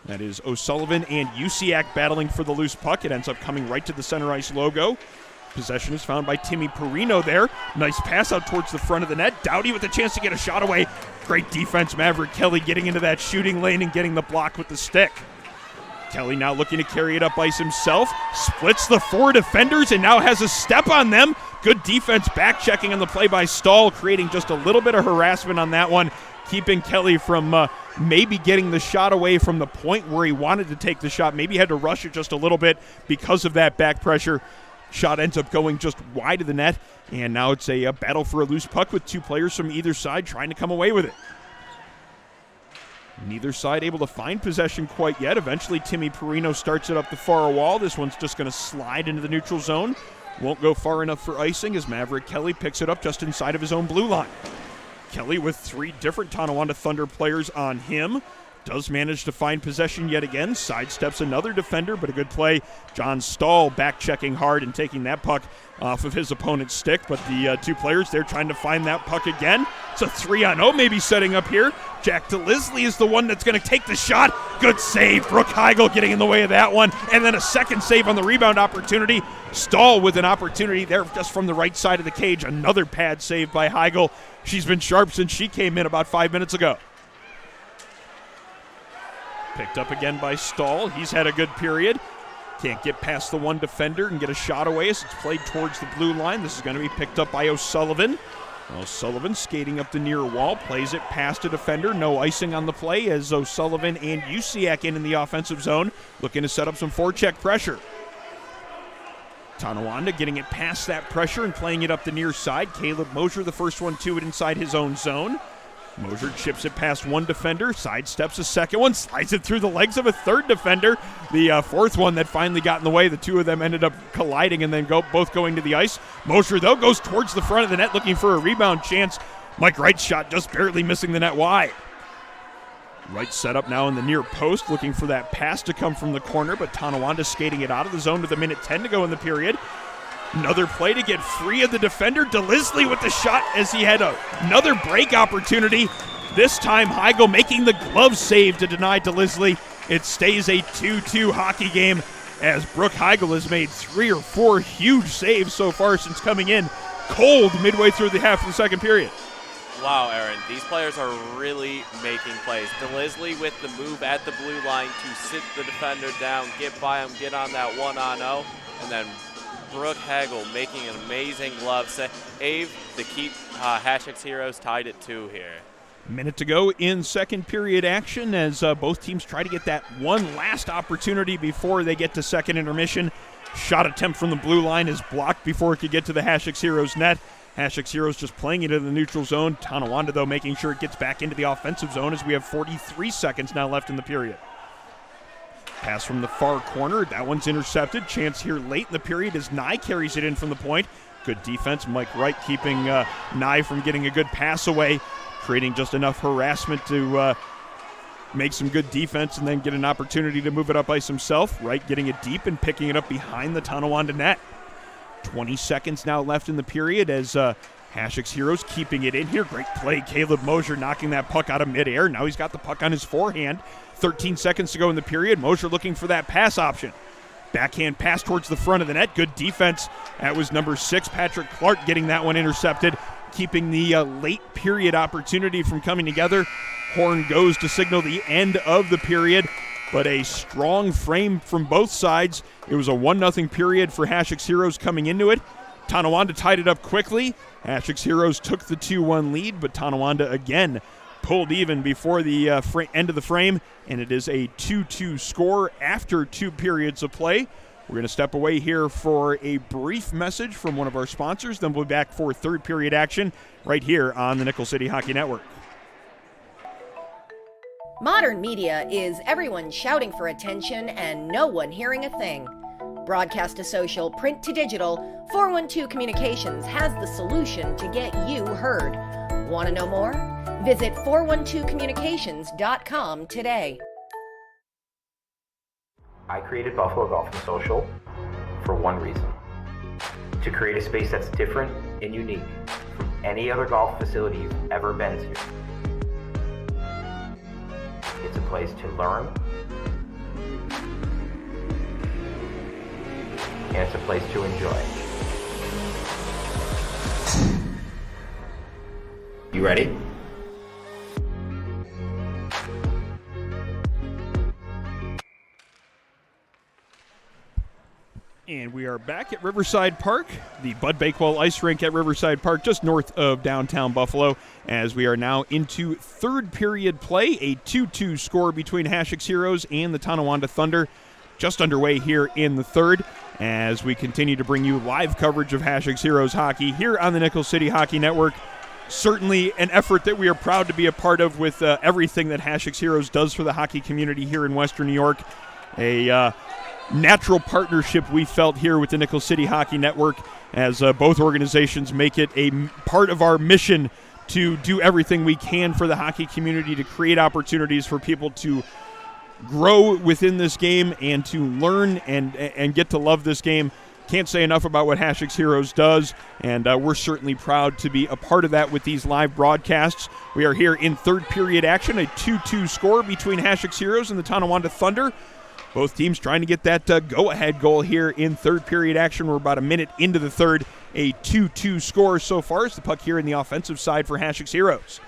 That is O'Sullivan and Usiak battling for the loose puck. It ends up coming right to the center ice logo. Possession is found by Timmy Perino there. Nice pass out towards the front of the net. Dowdy with a chance to get a shot away. Great defense. Maverick Kelly getting into that shooting lane and getting the block with the stick. Kelly now looking to carry it up ice himself. Splits the four defenders and now has a step on them. Good defense back checking on the play by Stahl, creating just a little bit of harassment on that one, keeping Kelly from maybe getting the shot away from the point where he wanted to take the shot. Maybe had to rush it just a little bit because of that back pressure. Shot ends up going just wide of the net, and now it's a battle for a loose puck with two players from either side trying to come away with it. Neither side able to find possession quite yet. Eventually, Timmy Perino starts it up the far wall. This one's just going to slide into the neutral zone. Won't go far enough for icing as Maverick Kelly picks it up just inside of his own blue line. Kelly with three different Tonawanda Thunder players on him. Does manage to find possession yet again. Sidesteps another defender, but a good play. John Stahl back checking hard and taking that puck off of his opponent's stick. But the two players, they're trying to find that puck again. It's a 3-on-0 maybe setting up here. Jack DeLisley is the one that's going to take the shot. Good save. Brooke Heigl getting in the way of that one. And then a second save on the rebound opportunity. Stahl with an opportunity there just from the right side of the cage. Another pad save by Heigl. She's been sharp since she came in about 5 minutes ago. Picked up again by Stahl. He's had a good period. Can't get past the one defender and get a shot away as it's played towards the blue line. This is going to be picked up by O'Sullivan. O'Sullivan skating up the near wall, plays it past a defender. No icing on the play as O'Sullivan and Usiak in the offensive zone, looking to set up some forecheck pressure. Tonawanda getting it past that pressure and playing it up the near side. Caleb Mosier, the first one to it inside his own zone. Mosier chips it past one defender, sidesteps a second one, slides it through the legs of a third defender. The fourth one that finally got in the way, the two of them ended up colliding and then both going to the ice. Mosier, though, goes towards the front of the net looking for a rebound chance. Mike Wright's shot just barely missing the net wide. Wright set up now in the near post, looking for that pass to come from the corner, but Tonawanda skating it out of the zone with a minute 10 to go in the period. Another play to get free of the defender. DeLisley with the shot as he had another break opportunity. This time Heigl making the glove save to deny DeLisley. It stays a 2-2 hockey game as Brooke Heigl has made 3 or 4 huge saves so far since coming in cold midway through the half of the second period. Wow, Aaron, these players are really making plays. DeLisley with the move at the blue line to sit the defender down, get by him, get on that 1-on-0, and then Brooke Heigl making an amazing glove save to keep Hasek's Heroes tied at 2 here. Minute to go in second period action as both teams try to get that one last opportunity before they get to second intermission. Shot attempt from the blue line is blocked before it could get to the Hasek's Heroes net. Hashek's Heroes just playing it in the neutral zone. Tonawanda, though, making sure it gets back into the offensive zone as we have 43 seconds now left in the period. Pass from the far corner. That one's intercepted. Chance here late in the period as Nye carries it in from the point. Good defense. Mike Wright keeping Nye from getting a good pass away, creating just enough harassment to make some good defense and then get an opportunity to move it up ice himself. Wright getting it deep and picking it up behind the Tonawanda net. 20 seconds now left in the period as Hashek's Heroes keeping it in here. Great play. Caleb Mosier knocking that puck out of midair. Now he's got the puck on his forehand. 13 seconds to go in the period. Mosier looking for that pass option. Backhand pass towards the front of the net. Good defense. That was number 6, Patrick Clark, getting that one intercepted, keeping the late period opportunity from coming together. Horn goes to signal the end of the period, but a strong frame from both sides. It was a 1-0 period for Hashek's Heroes coming into it. Tonawanda tied it up quickly. Hashek's Heroes took the 2-1 lead, but Tonawanda again pulled even before the end of the frame, and it is a 2-2 score after 2 periods of play. We're going to step away here for a brief message from one of our sponsors, then we'll be back for third period action right here on the Nickel City Hockey Network. Modern media is everyone shouting for attention and no one hearing a thing. Broadcast to social, print to digital, 412 Communications has the solution to get you heard. Want to know more? Visit 412communications.com today. I created Buffalo Golf and Social for one reason: to create a space that's different and unique from any other golf facility you've ever been to. It's a place to learn, and it's a place to enjoy. You ready? And we are back at Riverside Park, the Bud Bakewell Ice Rink at Riverside Park, just north of downtown Buffalo, as we are now into third period play, a 2-2 score between Hashek's Heroes and the Tonawanda Thunder, just underway here in the third, as we continue to bring you live coverage of Hashek's Heroes hockey here on the Nickel City Hockey Network. Certainly an effort that we are proud to be a part of with everything that Hashek's Heroes does for the hockey community here in Western New York. A natural partnership we felt here with the Nickel City Hockey Network, as both organizations make it a part of our mission to do everything we can for the hockey community, to create opportunities for people to grow within this game and to learn and get to love this game. Can't say enough about what Hashek's Heroes does, and we're certainly proud to be a part of that with these live broadcasts. We are here in third period action, a 2-2 score between Hashek's Heroes and the Tonawanda Thunder. Both teams trying to get that go-ahead goal here in third period action. We're about a minute into the third, a 2-2 score so far as the puck here in the offensive side for Hashek's Heroes.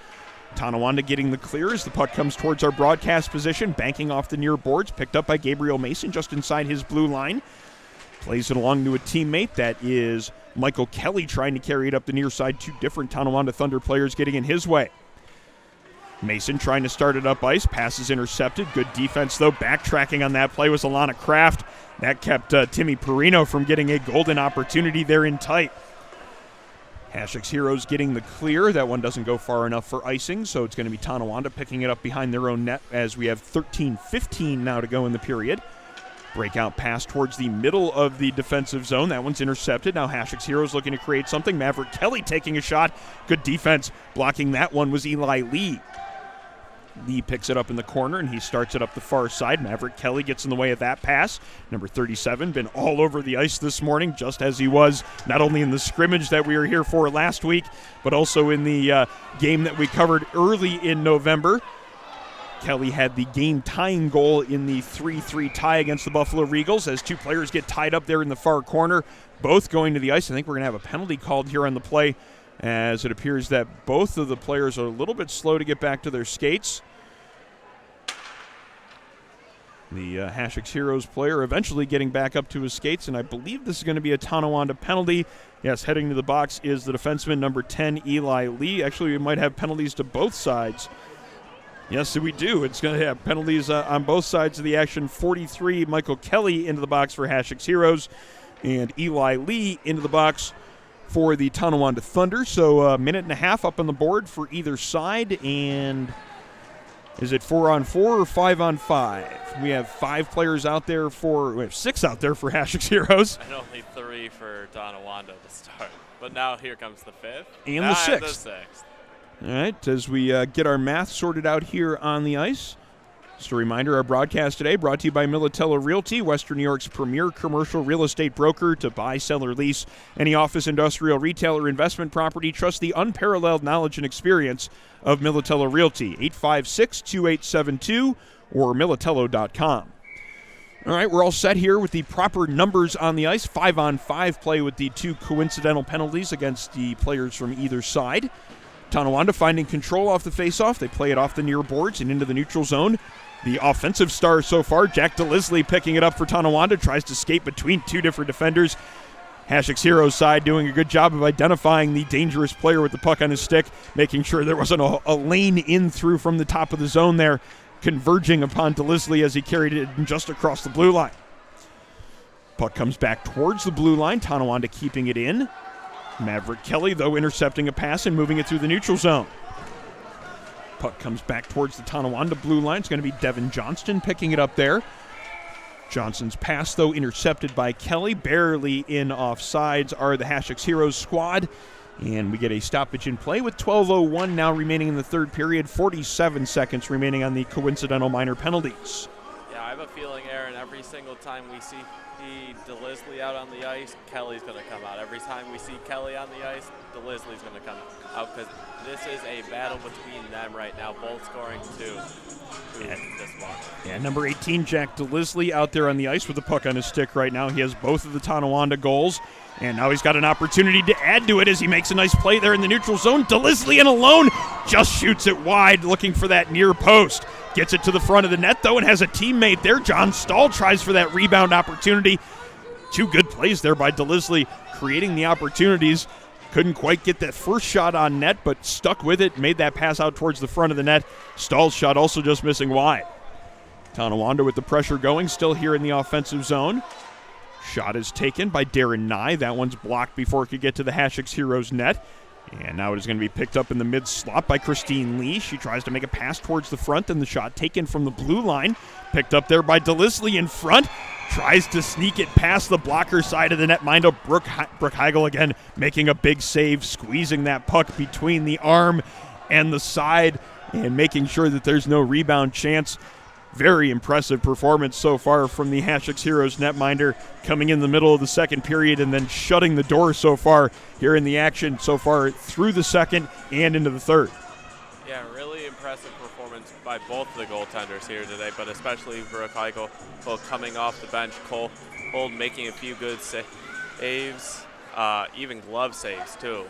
Tonawanda getting the clear as the puck comes towards our broadcast position, banking off the near boards, picked up by Gabriel Mason just inside his blue line. Plays it along to a teammate. That is Michael Kelly trying to carry it up the near side. 2 different Tonawanda Thunder players getting in his way. Mason trying to start it up ice. Pass is intercepted. Good defense, though. Backtracking on that play was Alana Kraft. That kept Timmy Perino from getting a golden opportunity there in tight. Hashek's Heroes getting the clear. That one doesn't go far enough for icing, so it's going to be Tonawanda picking it up behind their own net as we have 13:15 now to go in the period. Breakout pass towards the middle of the defensive zone. That one's intercepted. Now Hashek's Heroes looking to create something. Maverick Kelly taking a shot. Good defense. Blocking that one was Eli Lee. Lee picks it up in the corner, and he starts it up the far side. Maverick Kelly gets in the way of that pass. Number 37, been all over the ice this morning, just as he was not only in the scrimmage that we were here for last week, but also in the game that we covered early in November. Kelly had the game-tying goal in the 3-3 tie against the Buffalo Regals as 2 players get tied up there in the far corner, both going to the ice. I think we're going to have a penalty called here on the play, as it appears that both of the players are a little bit slow to get back to their skates. The Hashek's Heroes player eventually getting back up to his skates, and I believe this is going to be a Tonawanda penalty. Yes, heading to the box is the defenseman, number 10, Eli Lee. Actually, we might have penalties to both sides. Yes, we do. It's going to have penalties on both sides of the action. 43, Michael Kelly into the box for Hashek's Heroes, and Eli Lee into the box for the Tonawanda Thunder. So a minute and a half up on the board for either side. And is it 4-on-4 or 5-on-5? We have 5 players out there we have 6 out there for Hasek's Heroes. And only 3 for Tonawanda to start. But now here comes the 5th. And the 6th. All right, as we get our math sorted out here on the ice. Just a reminder, our broadcast today brought to you by Militello Realty, Western New York's premier commercial real estate broker. To buy, sell, or lease any office, industrial, retail, or investment property, trust the unparalleled knowledge and experience of Militello Realty. 856-2872 or militello.com. All right, we're all set here with the proper numbers on the ice. 5-on-5 play with the 2 coincidental penalties against the players from either side. Tonawanda finding control off the faceoff. They play it off the near boards and into the neutral zone. The offensive star so far, Jack DeLisle, picking it up for Tonawanda, tries to skate between 2 different defenders. Hasek's Heroes side doing a good job of identifying the dangerous player with the puck on his stick, making sure there wasn't a lane in through from the top of the zone there, converging upon DeLisle as he carried it just across the blue line. Puck comes back towards the blue line, Tonawanda keeping it in. Maverick Kelly, though, intercepting a pass and moving it through the neutral zone. Puck comes back towards the Tonawanda blue line. It's going to be Devin Johnston picking it up there. Johnston's pass, though, intercepted by Kelly. Barely in offsides are the Hasek's Heroes squad. And we get a stoppage in play with 12:01 now remaining in the third period. 47 seconds remaining on the coincidental minor penalties. Yeah, I have a feeling, Aaron, every single time we see DeLisle out on the ice, Kelly's going to come out. Every time we see Kelly on the ice, DeLisle's going to come out, because this is a battle between them right now, both scoring 2 this one. Yeah, number 18, Jack DeLisle, out there on the ice with the puck on his stick right now. He has both of the Tonawanda goals, and now he's got an opportunity to add to it as he makes a nice play there in the neutral zone. DeLisle in alone just shoots it wide, looking for that near post. Gets it to the front of the net, though, and has a teammate there. John Stahl tries for that rebound opportunity. 2 good plays there by DeLisle, creating the opportunities. Couldn't quite get that first shot on net, but stuck with it, made that pass out towards the front of the net. Stahl's shot also just missing wide. Tonawanda with the pressure going, still here in the offensive zone. Shot is taken by Darren Nye. That one's blocked before it could get to the Hasek's Heroes net. And now it is going to be picked up in the mid-slot by Christine Lee. She tries to make a pass towards the front, and the shot taken from the blue line. Picked up there by DeLisle in front. Tries to sneak it past the blocker side of the net. Mind up, Brooke Heigl again making a big save, squeezing that puck between the arm and the side and making sure that there's no rebound chance. Very impressive performance so far from the Hasek's Heroes netminder, coming in the middle of the second period and then shutting the door so far here in the action so far through the second and into the third. Yeah, really impressive performance by both the goaltenders here today, but especially Brooke Heigl, coming off the bench. Cole making a few good saves, even glove saves too.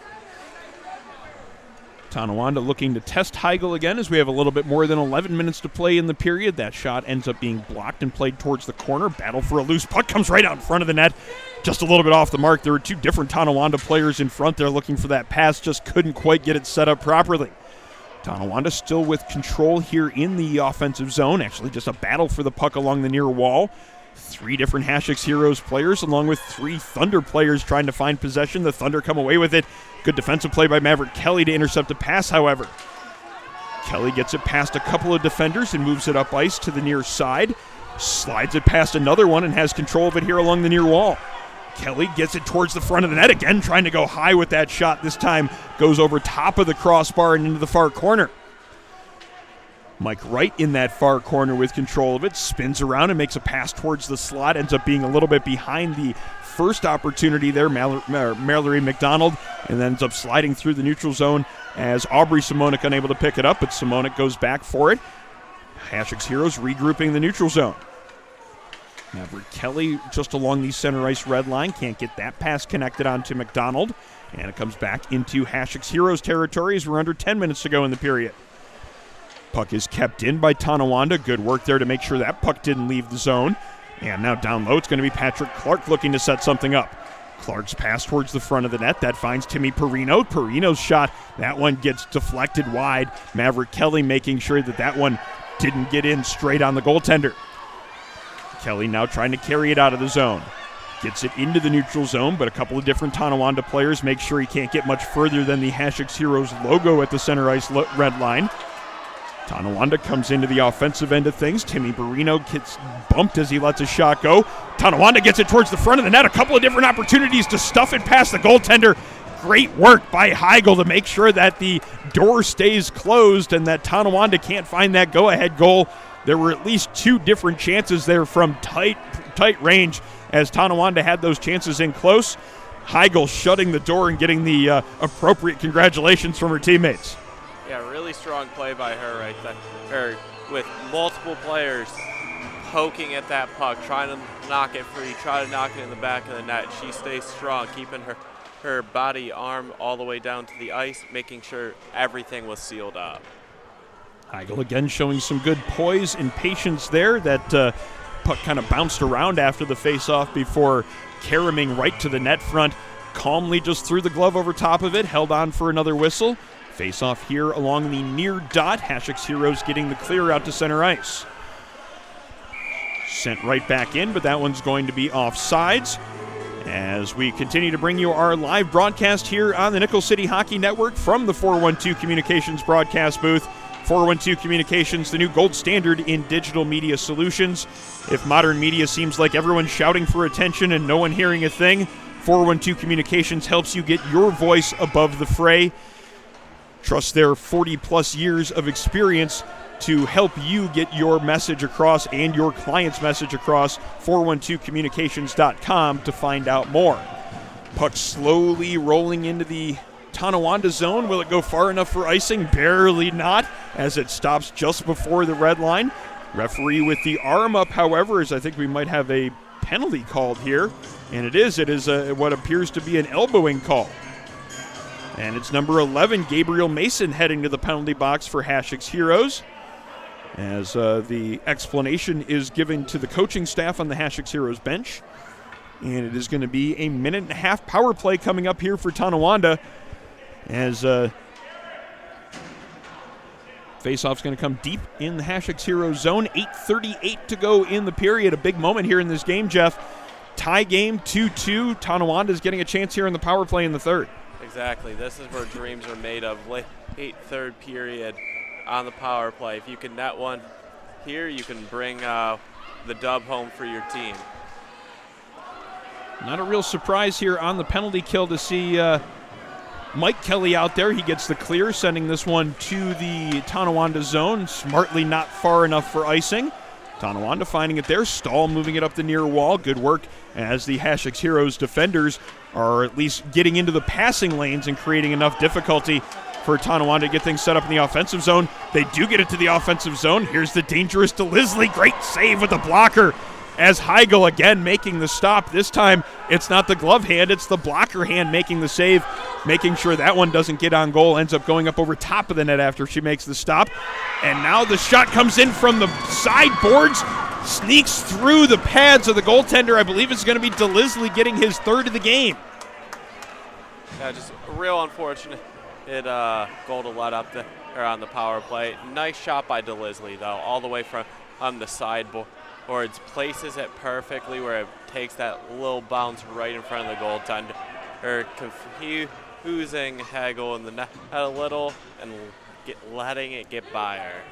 Tonawanda looking to test Heigl again as we have a little bit more than 11 minutes to play in the period. That shot ends up being blocked and played towards the corner. Battle for a loose puck comes right out in front of the net. Just a little bit off the mark. There were 2 different Tonawanda players in front there looking for that pass. Just couldn't quite get it set up properly. Tonawanda still with control here in the offensive zone. Actually just a battle for the puck along the near wall. 3 different Hasek's Heroes players along with 3 Thunder players trying to find possession. The Thunder come away with it. Good defensive play by Maverick Kelly to intercept a pass, however. Kelly gets it past a couple of defenders and moves it up ice to the near side. Slides it past another one and has control of it here along the near wall. Kelly gets it towards the front of the net again, trying to go high with that shot. This time goes over top of the crossbar and into the far corner. Mike Wright in that far corner with control of it, spins around and makes a pass towards the slot, ends up being a little bit behind the first opportunity there, Mallory McDonald, and then ends up sliding through the neutral zone as Aubrey Simonik unable to pick it up, but Simonik goes back for it. Hasek's Heroes regrouping the neutral zone. Maverick Kelly just along the center ice red line, can't get that pass connected onto McDonald, and it comes back into Hasek's Heroes territory as we're under 10 minutes to go in the period. Puck is kept in by Tonawanda. Good work there to make sure that puck didn't leave the zone. And now down low, it's going to be Patrick Clark looking to set something up. Clark's pass towards the front of the net. That finds Timmy Perino. Perino's shot, that one gets deflected wide. Maverick Kelly making sure that one didn't get in straight on the goaltender. Kelly now trying to carry it out of the zone. Gets it into the neutral zone, but a couple of different Tonawanda players make sure he can't get much further than the Hasek Heroes logo at the center ice red line. Tonawanda comes into the offensive end of things. Timmy Barino gets bumped as he lets a shot go. Tonawanda gets it towards the front of the net. A couple of different opportunities to stuff it past the goaltender. Great work by Heigl to make sure that the door stays closed and that Tonawanda can't find that go-ahead goal. There were at least two different chances there from tight range as Tonawanda had those chances in close. Heigl shutting the door and getting the appropriate congratulations from her teammates. Yeah, really strong play by her right there. With multiple players poking at that puck, trying to knock it free, try to knock it in the back of the net. She stays strong, keeping her body, arm all the way down to the ice, making sure everything was sealed up. Heigl again showing some good poise and patience there. That puck kind of bounced around after the face-off before caroming right to the net front. Calmly just threw the glove over top of it, held on for another whistle. Face-off here along the near dot. Hasek Heroes getting the clear out to center ice. Sent right back in, but that one's going to be offsides. As we continue to bring you our live broadcast here on the Nickel City Hockey Network from the 412 Communications broadcast booth. 412 Communications, the new gold standard in digital media solutions. If modern media seems like everyone's shouting for attention and no one hearing a thing, 412 Communications helps you get your voice above the fray. Trust their 40-plus years of experience to help you get your message across and your client's message across. 412communications.com to find out more. Puck slowly rolling into the Tonawanda zone. Will it go far enough for icing? Barely not, as it stops just before the red line. Referee with the arm up, however, as I think we might have a penalty called here. And it is what appears to be an elbowing call. And it's number 11, Gabriel Mason, heading to the penalty box for Hasek Heroes. As the explanation is given to the coaching staff on the Hasek Heroes bench. And it is going to be a minute-and-a-half power play coming up here for Tonawanda. As face-off's going to come deep in the Hasek Heroes zone. 8:38 to go in the period. A big moment here in this game, Jeff. Tie game, 2-2. Tonawanda's getting a chance here in the power play in the third. Exactly. This is where dreams are made of. Late third period on the power play. If you can net one here, you can bring the dub home for your team. Not a real surprise here on the penalty kill to see Mike Kelly out there. He gets the clear, sending this one to the Tonawanda zone. Smartly not far enough for icing. Tonawanda finding it there. Stahl moving it up the near wall. Good work as the Hasek Heroes defenders are at least getting into the passing lanes and creating enough difficulty for Tonawanda to get things set up in the offensive zone. They do get it to the offensive zone. Here's the dangerous DeLisley. Great save with the blocker as Heigl again making the stop. This time it's not the glove hand, it's the blocker hand making the save, making sure that one doesn't get on goal. Ends up going up over top of the net after she makes the stop. And now the shot comes in from the sideboards, sneaks through the pads of the goaltender. I believe it's going to be DeLisley getting his third of the game. Yeah, just real unfortunate goal to let up on the power play. Nice shot by DeLisley, though, all the way from the sideboard. Or it places it perfectly where it takes that little bounce right in front of the goaltender. Or confusing Heigl in the net a little and letting it get by her.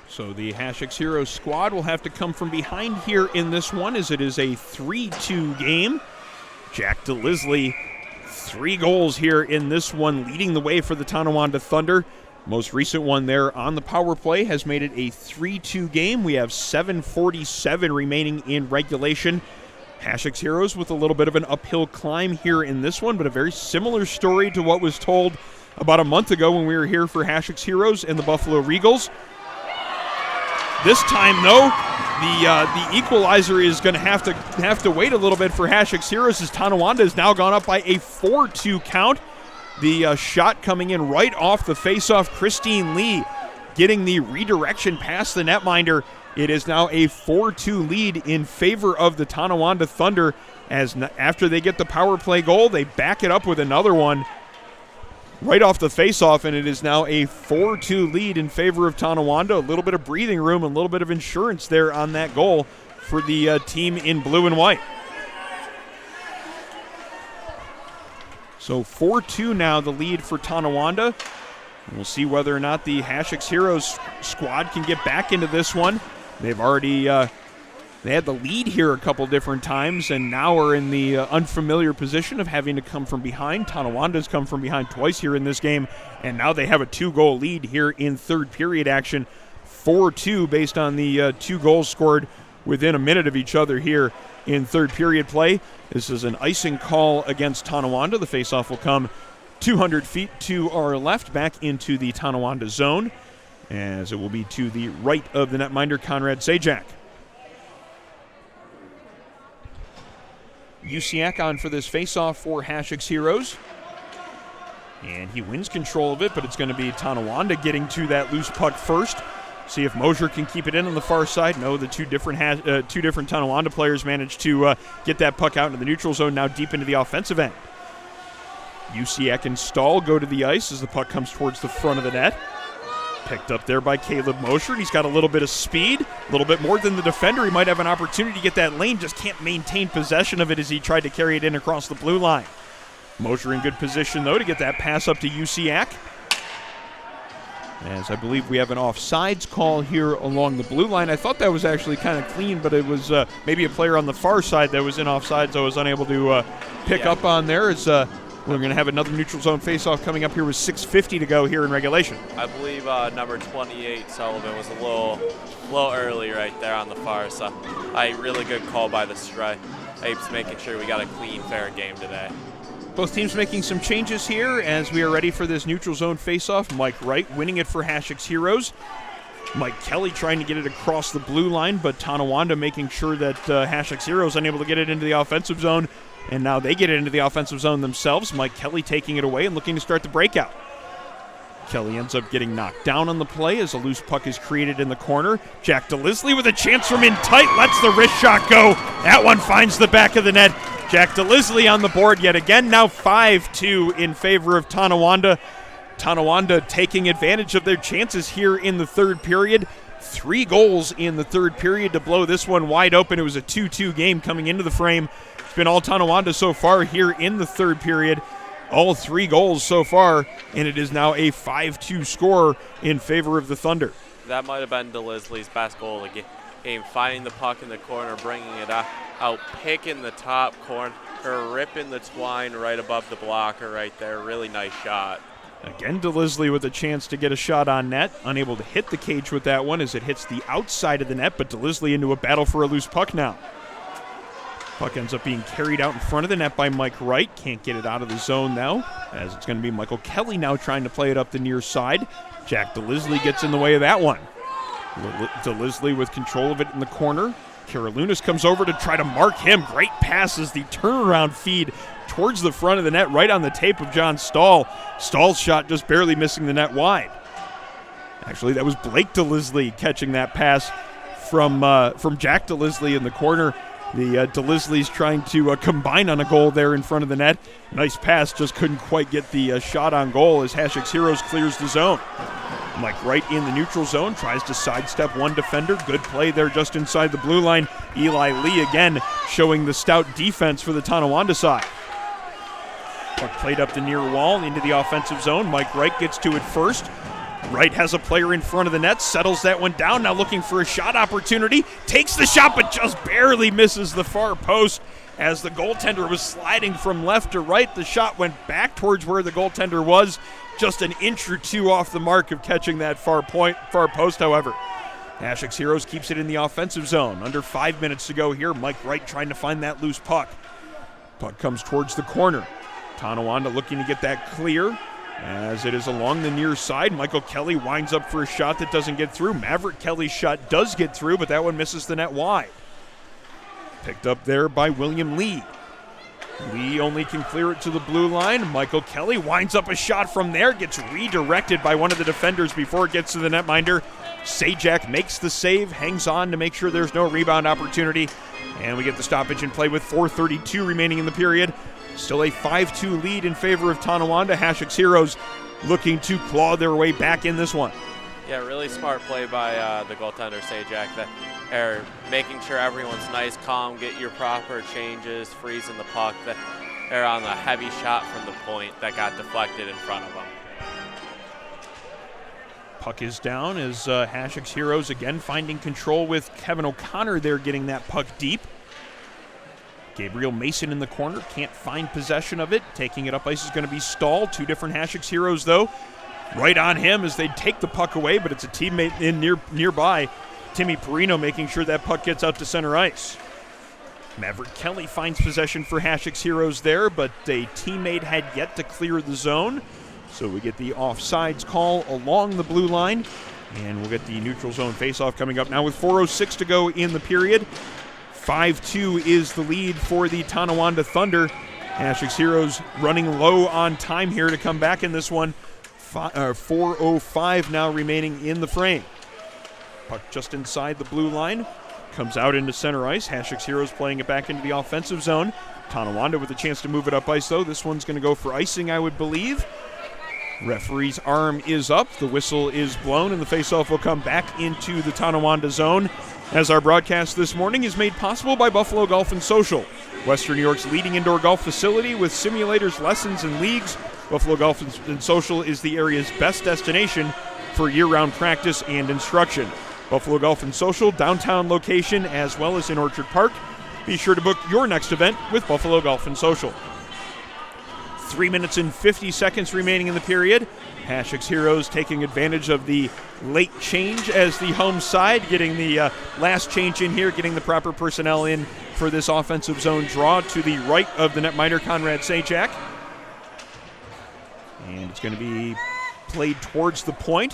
So the Hasek Heroes squad will have to come from behind here in this one, as it is a 3-2 game. Jack DeLisley, 3 goals here in this one, leading the way for the Tonawanda Thunder. Most recent one there on the power play has made it a 3-2 game. We have 7:47 remaining in regulation. Hasek Heroes with a little bit of an uphill climb here in this one, but a very similar story to what was told about a month ago when we were here for Hasek Heroes and the Buffalo Regals. This time, though, the equalizer is going to have to wait a little bit for Hasek Heroes, as Tonawanda has now gone up by a 4-2 count. The shot coming in right off the faceoff. Christine Lee getting the redirection past the netminder. It is now a 4-2 lead in favor of the Tonawanda Thunder, as after they get the power play goal, they back it up with another one right off the faceoff, and it is now a 4-2 lead in favor of Tonawanda. A little bit of breathing room, a little bit of insurance there on that goal for the team in blue and white. So 4-2 now, the lead for Tonawanda. We'll see whether or not the Hasek's Heroes squad can get back into this one. They've already they had the lead here a couple different times, and now are in the unfamiliar position of having to come from behind. Tonawanda's come from behind twice here in this game, and now they have a 2-goal lead here in third period action. 4-2 based on the 2 goals scored within a minute of each other here in third period play. This is an icing call against Tonawanda. The faceoff will come 200 feet to our left, back into the Tonawanda zone, as it will be to the right of the netminder, Conrad Sajak. Usiak on for this faceoff for Hasek's Heroes. And he wins control of it, but it's going to be Tonawanda getting to that loose puck first. See if Mosier can keep it in on the far side. No, the two different Tonawanda players managed to get that puck out into the neutral zone, now deep into the offensive end. Usiak and Stahl go to the ice as the puck comes towards the front of the net. Picked up there by Caleb Mosier. He's got a little bit of speed, a little bit more than the defender. He might have an opportunity to get that lane, just can't maintain possession of it as he tried to carry it in across the blue line. Mosier in good position, though, to get that pass up to Usiak. As I believe we have an offsides call here along the blue line. I thought that was actually kind of clean, but it was maybe a player on the far side that was in offsides I was unable to pick up on there. As we're going to have another neutral zone faceoff coming up here with 6:50 to go here in regulation. I believe number 28, Sullivan, was a little early right there on the far side. Really good call by the strike. Apes making sure we got a clean, fair game today. Both teams making some changes here as we are ready for this neutral zone faceoff. Mike Wright winning it for Hasek's Heroes. Mike Kelly trying to get it across the blue line, but Tonawanda making sure that Hasek's Heroes unable to get it into the offensive zone, and now they get it into the offensive zone themselves. Mike Kelly taking it away and looking to start the breakout. Kelly ends up getting knocked down on the play as a loose puck is created in the corner. Jack DeLisley with a chance from in tight, lets the wrist shot go. That one finds the back of the net. Jack DeLisley on the board yet again, now 5-2 in favor of Tonawanda. Tonawanda taking advantage of their chances here in the third period. 3 goals in the third period to blow this one wide open. It was a 2-2 game coming into the frame. It's been all Tonawanda so far here in the third period. All 3 goals so far, and it is now a 5-2 score in favor of the Thunder. That might have been DeLisley's best goal of the game, finding the puck in the corner, bringing it out, picking the top corner, ripping the twine right above the blocker right there. Really nice shot. Again, DeLisley with a chance to get a shot on net. Unable to hit the cage with that one as it hits the outside of the net, but DeLisley into a battle for a loose puck now. Puck ends up being carried out in front of the net by Mike Wright. Can't get it out of the zone now, as it's going to be Michael Kelly now trying to play it up the near side. Jack DeLisley gets in the way of that one. DeLisley with control of it in the corner. Karalunas comes over to try to mark him. Great pass as the turnaround feed towards the front of the net, right on the tape of John Stahl. Stahl's shot just barely missing the net wide. Actually, that was Blake DeLisley catching that pass from Jack DeLisley in the corner. The DeLisley's trying to combine on a goal there in front of the net. Nice pass, just couldn't quite get the shot on goal as Hasek's Heroes clears the zone. Mike Wright in the neutral zone, tries to sidestep one defender. Good play there just inside the blue line. Eli Lee again showing the stout defense for the Tonawanda side. Puck played up the near wall into the offensive zone. Mike Wright gets to it first. Wright has a player in front of the net, settles that one down, now looking for a shot opportunity. Takes the shot, but just barely misses the far post. As the goaltender was sliding from left to right, the shot went back towards where the goaltender was. Just an inch or two off the mark of catching that far post, however. Hasek's Heroes keeps it in the offensive zone. Under 5 minutes to go here. Mike Wright trying to find that loose puck. Puck comes towards the corner. Tonawanda looking to get that clear. As it is along the near side, Michael Kelly winds up for a shot that doesn't get through. Maverick Kelly's shot does get through, but that one misses the net wide. Picked up there by William Lee. Lee only can clear it to the blue line. Michael Kelly winds up a shot from there, gets redirected by one of the defenders before it gets to the netminder. Sajak makes the save, hangs on to make sure there's no rebound opportunity. And we get the stoppage in play with 4:32 remaining in the period. Still a 5-2 lead in favor of Tonawanda. Hasek's Heroes looking to claw their way back in this one. Yeah, really smart play by the goaltender, Sajak. They're making sure everyone's nice, calm, get your proper changes, freezing the puck. They're on the heavy shot from the point that got deflected in front of them. Puck is down as Hasek's Heroes again finding control with Kevin O'Connor there getting that puck deep. Gabriel Mason in the corner, can't find possession of it. Taking it up ice is going to be Stahl. Two different Hasek's Heroes, though. Right on him as they take the puck away, but it's a teammate in nearby. Timmy Perino making sure that puck gets out to center ice. Maverick Kelly finds possession for Hasek's Heroes there, but a teammate had yet to clear the zone. So we get the offsides call along the blue line, and we'll get the neutral zone faceoff coming up now with 4:06 to go in the period. 5-2 is the lead for the Tonawanda Thunder. Hasek's Heroes running low on time here to come back in this one. 4:05 now remaining in the frame. Puck just inside the blue line. Comes out into center ice. Hasek's Heroes playing it back into the offensive zone. Tonawanda with a chance to move it up ice, though. This one's going to go for icing, I would believe. Referee's arm is up. The whistle is blown, and the faceoff will come back into the Tonawanda zone. As our broadcast this morning is made possible by Buffalo Golf and Social, Western New York's leading indoor golf facility with simulators, lessons, and leagues. Buffalo Golf and Social is the area's best destination for year-round practice and instruction. Buffalo Golf and Social, downtown location as well as in Orchard Park. Be sure to book your next event with Buffalo Golf and Social. 3 minutes and 50 seconds remaining in the period. Hasek's Heroes taking advantage of the late change as the home side, getting the last change in here, getting the proper personnel in for this offensive zone draw to the right of the netminder, Conrad Sajak. And it's going to be played towards the point,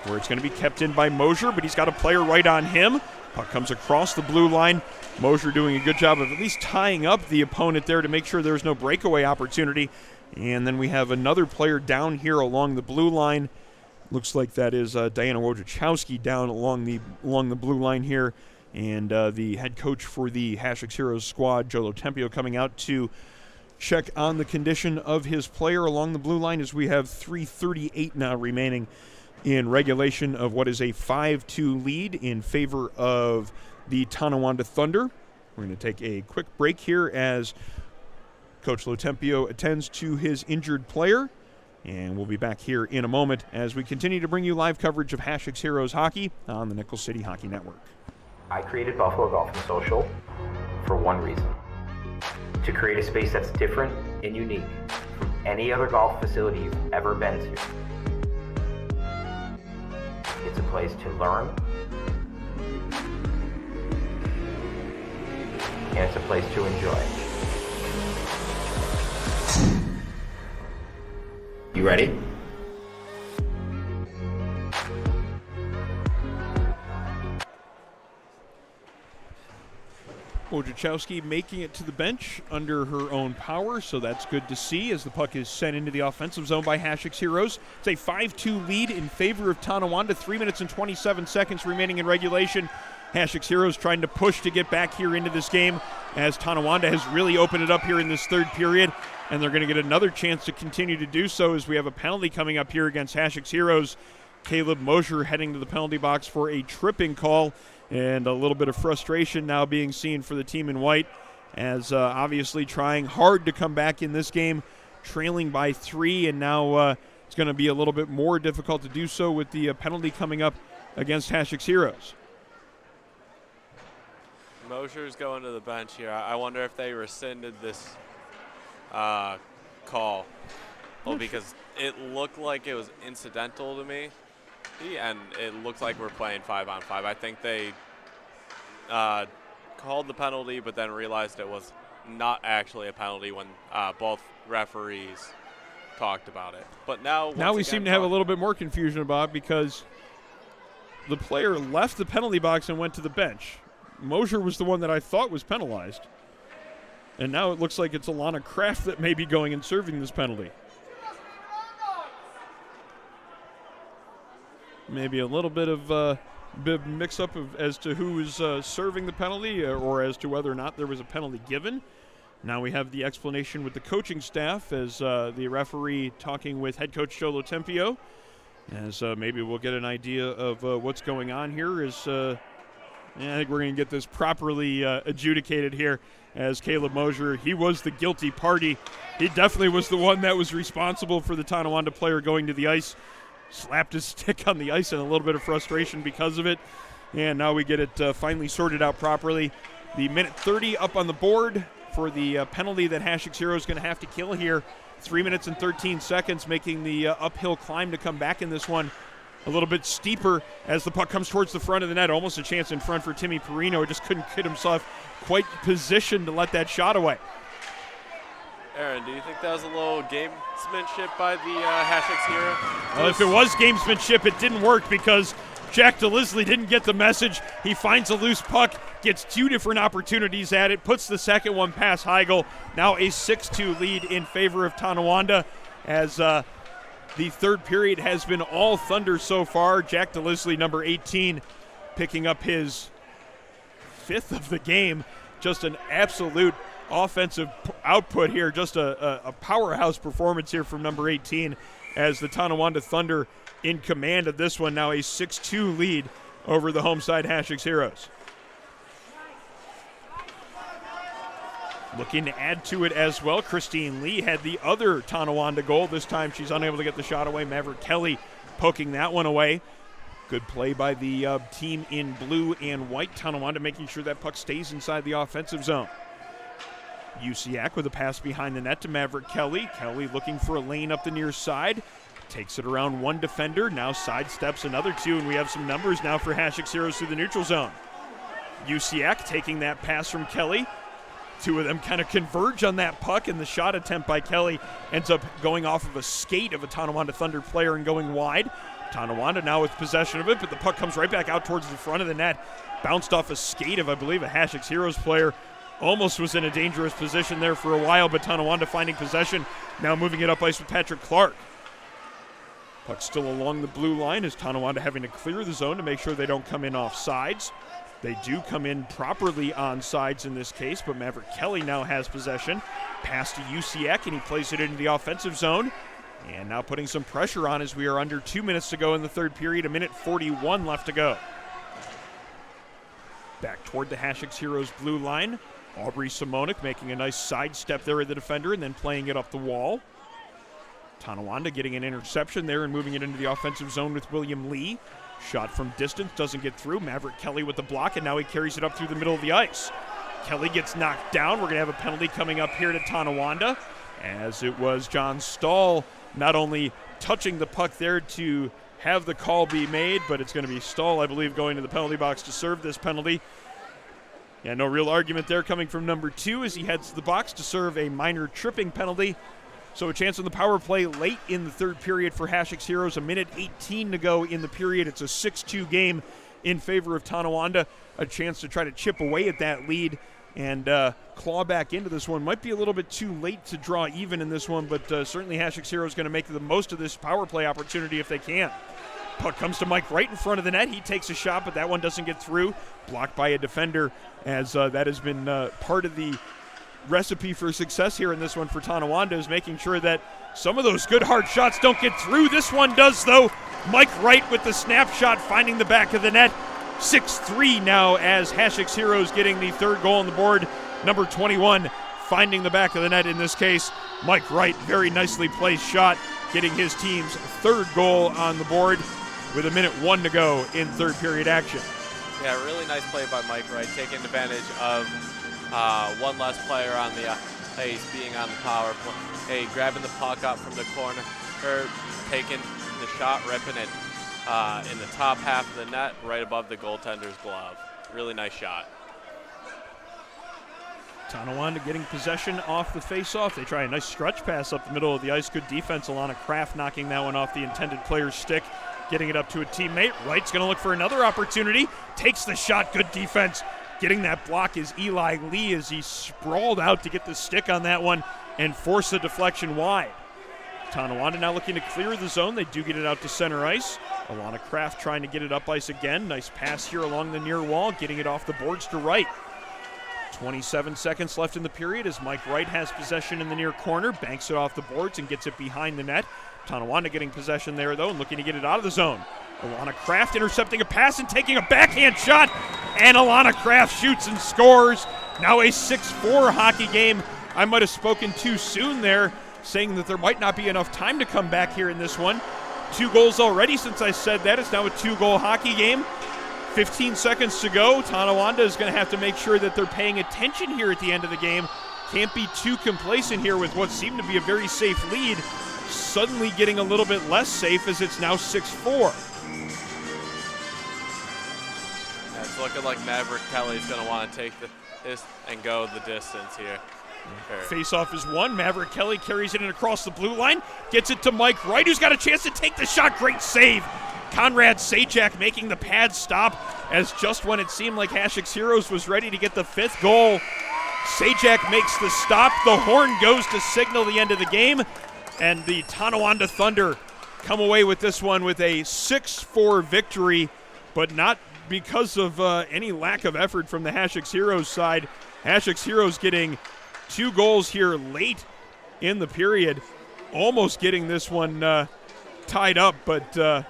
where it's going to be kept in by Mosier, but he's got a player right on him. Puck comes across the blue line. Mosier doing a good job of at least tying up the opponent there to make sure there's no breakaway opportunity. And then we have another player down here along the blue line. Looks like that is Diana Wojciechowski down along the blue line here. And the head coach for the Hasek's Heroes squad, Joe Lotempio, coming out to check on the condition of his player along the blue line as we have 3:38 now remaining in regulation of what is a 5-2 lead in favor of the Tonawanda Thunder. We're going to take a quick break here as Coach Lotempio attends to his injured player, and we'll be back here in a moment as we continue to bring you live coverage of Hasek's Heroes hockey on the Nickel City Hockey Network. I created Buffalo Golf and Social for one reason: to create a space that's different and unique from any other golf facility you've ever been to. It's a place to learn, and it's a place to enjoy. You ready? Wojciechowski making it to the bench under her own power, so that's good to see as the puck is sent into the offensive zone by Hasek's Heroes. It's a 5-2 lead in favor of Tonawanda. 3 minutes and 27 seconds remaining in regulation. Hasek's Heroes trying to push to get back here into this game as Tonawanda has really opened it up here in this third period, and they're going to get another chance to continue to do so as we have a penalty coming up here against Hasek's Heroes. Caleb Mosier heading to the penalty box for a tripping call, and a little bit of frustration now being seen for the team in white as obviously trying hard to come back in this game, trailing by 3, and now it's going to be a little bit more difficult to do so with the penalty coming up against Hasek's Heroes. Mosier's going to the bench here. I wonder if they rescinded this call. Well, because it looked like it was incidental to me, and it looked like we're playing 5-on-5. I think they called the penalty, but then realized it was not actually a penalty when both referees talked about it. But now we seem to have a little bit more confusion about it because the player left the penalty box and went to the bench. Mosier was the one that I thought was penalized. And now it looks like it's Alana Kraft that may be going and serving this penalty. Maybe a little bit of mix-up as to who is serving the penalty or as to whether or not there was a penalty given. Now we have the explanation with the coaching staff as the referee talking with head coach Joe Lotempio. as maybe we'll get an idea of what's going on here. I think we're going to get this properly adjudicated here, as Caleb Mosier, he was the guilty party. He definitely was the one that was responsible for the Tonawanda player going to the ice. Slapped his stick on the ice in a little bit of frustration because of it. And now we get it finally sorted out properly. The minute 30 up on the board for the penalty that Hasek's Hero is going to have to kill here. 3 minutes and 13 seconds, making the uphill climb to come back in this one a little bit steeper as the puck comes towards the front of the net. Almost a chance in front for Timmy Perino. He just couldn't get himself quite positioned to let that shot away. Aaron, do you think that was a little gamesmanship by the Hasek's Hero? Well, if it was gamesmanship, it didn't work because Jack DeLisley didn't get the message. He finds a loose puck, gets two different opportunities at it, puts the second one past Heigl. Now a 6-2 lead in favor of Tonawanda, as the third period has been all Thunder so far. Jack DeLisley, number 18, picking up his fifth of the game. Just an absolute offensive output here, just a powerhouse performance here from number 18, as the Tonawanda Thunder in command of this one. Now a 6-2 lead over the home side Hasek's Heroes. Looking to add to it as well, Christine Lee had the other Tonawanda goal. This time she's unable to get the shot away. Maverick Kelly poking that one away. Good play by the team in blue and white. Tonawanda making sure that puck stays inside the offensive zone. Usiak with a pass behind the net to Maverick Kelly. Kelly looking for a lane up the near side. Takes it around one defender. Now sidesteps another two, and we have some numbers now for Hasek's Heroes through the neutral zone. Usiak taking that pass from Kelly. Two of them kind of converge on that puck, and the shot attempt by Kelly ends up going off of a skate of a Tonawanda Thunder player and going wide. Tonawanda now with possession of it, but the puck comes right back out towards the front of the net. Bounced off a skate of, I believe, a Hasek's Heroes player. Almost was in a dangerous position there for a while, but Tonawanda finding possession. Now moving it up ice with Patrick Clark. Puck still along the blue line as Tonawanda having to clear the zone to make sure they don't come in off sides. They do come in properly on sides in this case, but Maverick Kelly now has possession. Pass to Usiak, and he plays it into the offensive zone. And now putting some pressure on as we are under 2 minutes to go in the third period, a minute 41 left to go. Back toward the Hasek's Heroes blue line. Aubrey Simonik making a nice sidestep there at the defender and then playing it up the wall. Tonawanda getting an interception there and moving it into the offensive zone with William Lee. Shot from distance, doesn't get through. Maverick Kelly with the block, and now he carries it up through the middle of the ice. Kelly gets knocked down. We're going to have a penalty coming up here to Tonawanda, as it was John Stahl not only touching the puck there to have the call be made, but it's going to be Stahl, I believe, going to the penalty box to serve this penalty. Yeah, no real argument there coming from number 2 as he heads to the box to serve a minor tripping penalty. So a chance on the power play late in the third period for Hasek's Heroes. A minute 18 to go in the period. It's a 6-2 game in favor of Tonawanda. A chance to try to chip away at that lead and claw back into this one. Might be a little bit too late to draw even in this one, but certainly Hasek's Heroes going to make the most of this power play opportunity if they can. Puck comes to Mike right in front of the net. He takes a shot, but that one doesn't get through. Blocked by a defender, as that has been part of the recipe for success here in this one for Tonawanda, is making sure that some of those good hard shots don't get through. This one does, though. Mike Wright with the snapshot finding the back of the net. 6-3 now as Hasek's Heroes getting the third goal on the board. Number 21 finding the back of the net in this case. Mike Wright, very nicely placed shot, getting his team's third goal on the board with a minute 1 to go in third period action. Yeah, really nice play by Mike Wright, taking advantage of one less player on the ice being on the power play. Hey, grabbing the puck up from the corner, taking the shot, ripping it in the top half of the net, right above the goaltender's glove. Really nice shot. Tonawanda getting possession off the face-off. They try a nice stretch pass up the middle of the ice. Good defense. Alana Kraft knocking that one off the intended player's stick, getting it up to a teammate. Wright's going to look for another opportunity. Takes the shot. Good defense. Getting that block is Eli Lee as he sprawled out to get the stick on that one and force the deflection wide. Tonawanda now looking to clear the zone. They do get it out to center ice. Alana Kraft trying to get it up ice again. Nice pass here along the near wall, getting it off the boards to Wright. 27 seconds left in the period as Mike Wright has possession in the near corner, banks it off the boards and gets it behind the net Tonawanda getting possession there, though, and looking to get it out of the zone. Alana Kraft intercepting a pass and taking a backhand shot, and Alana Kraft shoots and scores. Now a 6-4 hockey game. I might have spoken too soon there, saying that there might not be enough time to come back here in this one. 2 goals already since I said that. It's now a 2-goal hockey game. 15 seconds to go. Tonawanda is going to have to make sure that they're paying attention here at the end of the game. Can't be too complacent here with what seemed to be a very safe lead, suddenly getting a little bit less safe as it's now 6-4. It's looking like Maverick Kelly's going to want to take this and go the distance here. Face-off is won. Maverick Kelly carries it in across the blue line, gets it to Mike Wright, who's got a chance to take the shot. Great save. Conrad Sajak making the pad stop, as just when it seemed like Hasek's Heroes was ready to get the 5th goal, Sajak makes the stop. The horn goes to signal the end of the game, and the Tonawanda Thunder come away with this one with a 6-4 victory, but not because of any lack of effort from the Hasek's Heroes side. Hasek's Heroes getting 2 goals here late in the period, almost getting this one tied up, but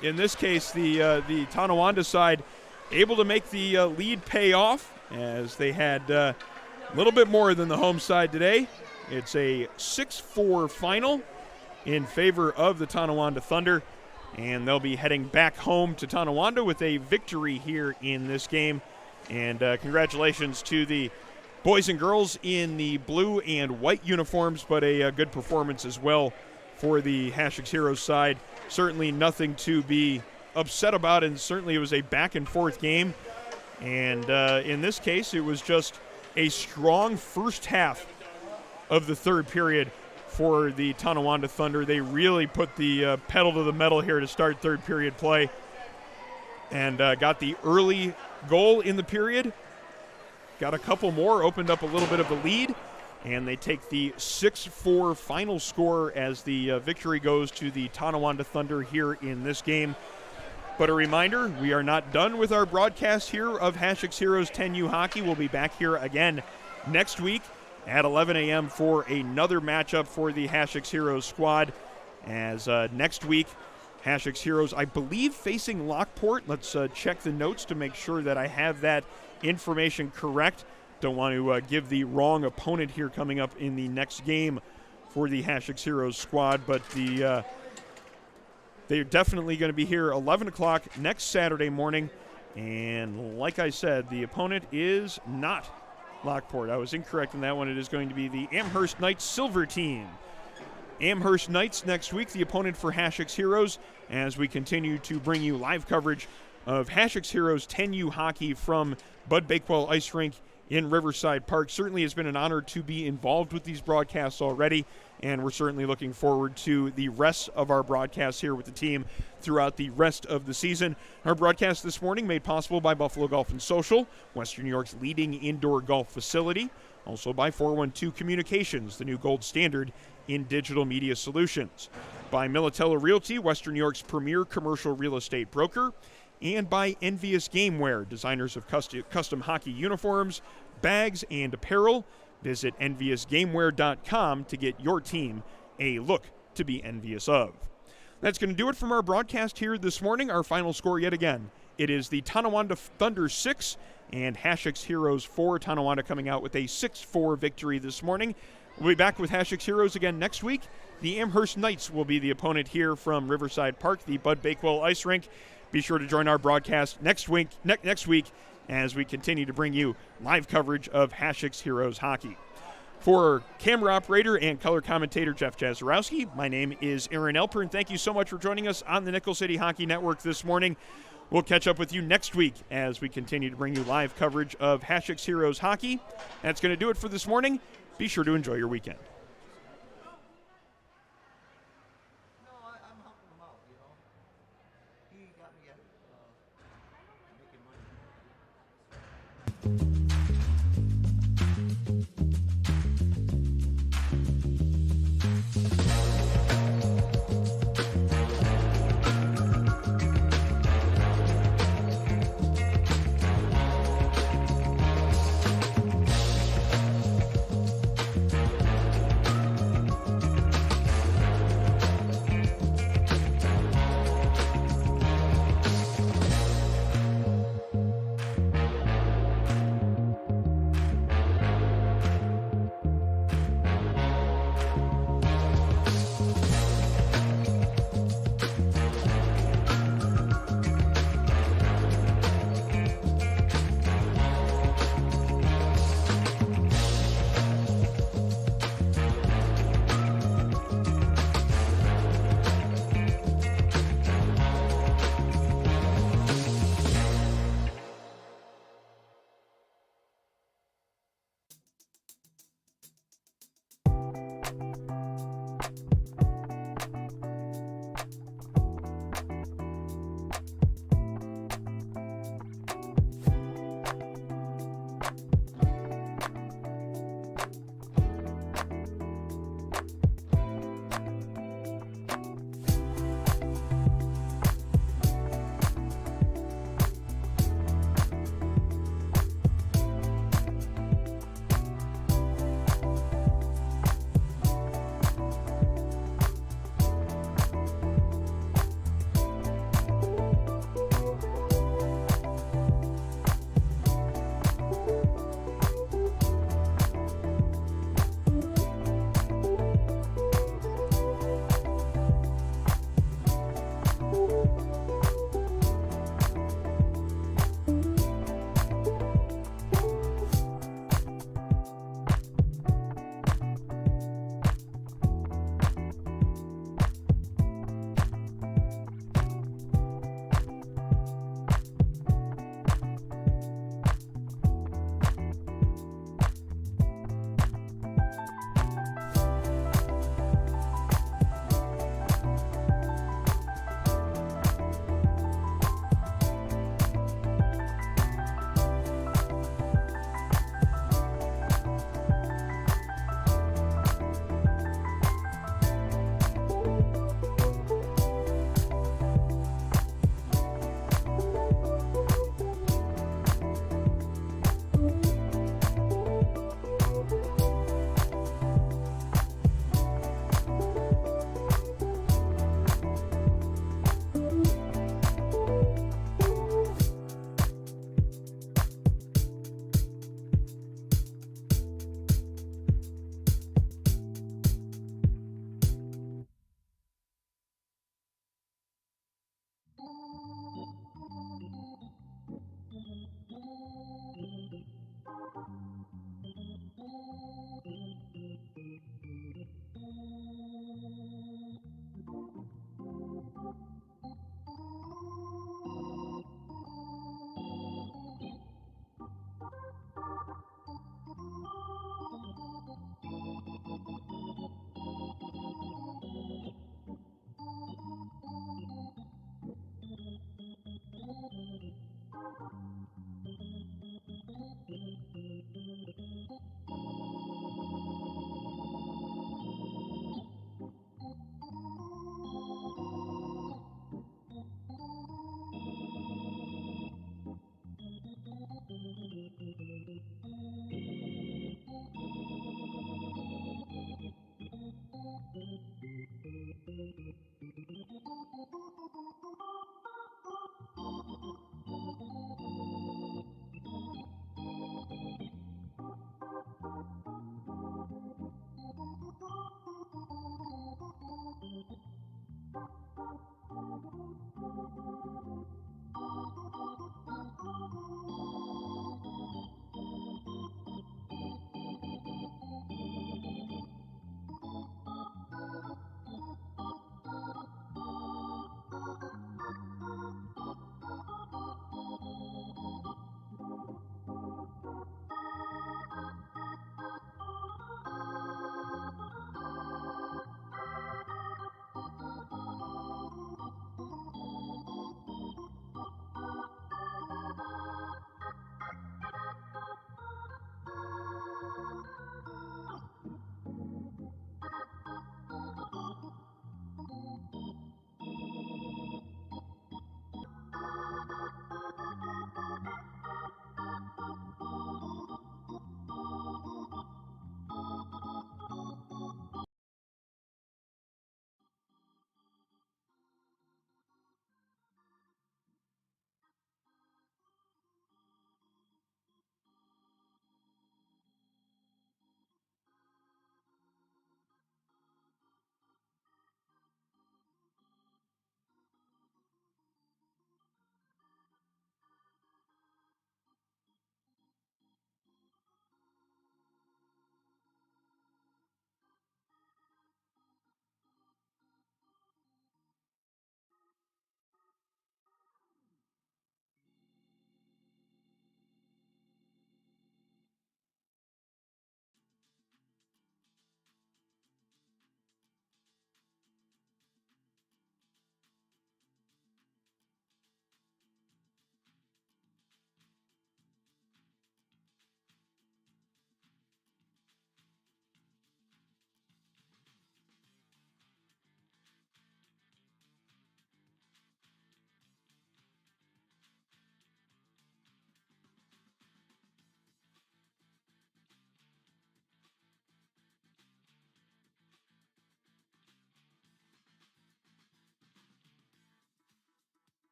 in this case, the Tonawanda side able to make the lead pay off, as they had a little bit more than the home side today. It's a 6-4 final in favor of the Tonawanda Thunder, and they'll be heading back home to Tonawanda with a victory here in this game. And congratulations to the boys and girls in the blue and white uniforms, but a good performance as well for the Hasek's Heroes side. Certainly nothing to be upset about, and certainly it was a back-and-forth game. And in this case, it was just a strong first half of the third period for the Tonawanda Thunder. They really put the pedal to the metal here to start third period play, and got the early goal in the period. Got a couple more, opened up a little bit of the lead, and they take the 6-4 final score as the victory goes to the Tonawanda Thunder here in this game. But a reminder, we are not done with our broadcast here of Hasek's Heroes 10U Hockey. We'll be back here again next week at 11 a.m. for another matchup for the Hasek's Heroes squad. As next week, Hasek's Heroes, I believe, facing Lockport. Let's check the notes to make sure that I have that information correct. Don't want to give the wrong opponent here coming up in the next game for the Hasek's Heroes squad, but they're definitely going to be here 11 o'clock next Saturday morning. And like I said, the opponent is not Lockport. I was incorrect in that one. It is going to be the Amherst Knights Silver Team. Amherst Knights next week, the opponent for Hasek's Heroes, as we continue to bring you live coverage of Hasek's Heroes 10U hockey from Bud Bakewell Ice Rink in Riverside Park. Certainly has been an honor to be involved with these broadcasts already, and we're certainly looking forward to the rest of our broadcasts here with the team throughout the rest of the season. Our broadcast this morning made possible by Buffalo Golf and Social, Western New York's leading indoor golf facility. Also by 412 Communications, the new gold standard in digital media solutions. By Militello Realty, Western New York's premier commercial real estate broker. And by Envious Gameware, designers of custom hockey uniforms, bags, and apparel. Visit enviousgameware.com to get your team a look to be envious of. That's going to do it from our broadcast here this morning. Our final score yet again. It is the Tonawanda Thunder 6 and Hasek's Heroes 4. Tonawanda coming out with a 6-4 victory this morning. We'll be back with Hasek's Heroes again next week. The Amherst Knights will be the opponent here from Riverside Park, the Bud Bakewell Ice Rink. Be sure to join our broadcast next week as we continue to bring you live coverage of Hasek's Heroes hockey. For camera operator and color commentator Jeff Jazarowski, my name is Aaron Elpern. Thank you so much for joining us on the Nickel City Hockey Network this morning. We'll catch up with you next week as we continue to bring you live coverage of Hasek's Heroes hockey. That's going to do it for this morning. Be sure to enjoy your weekend.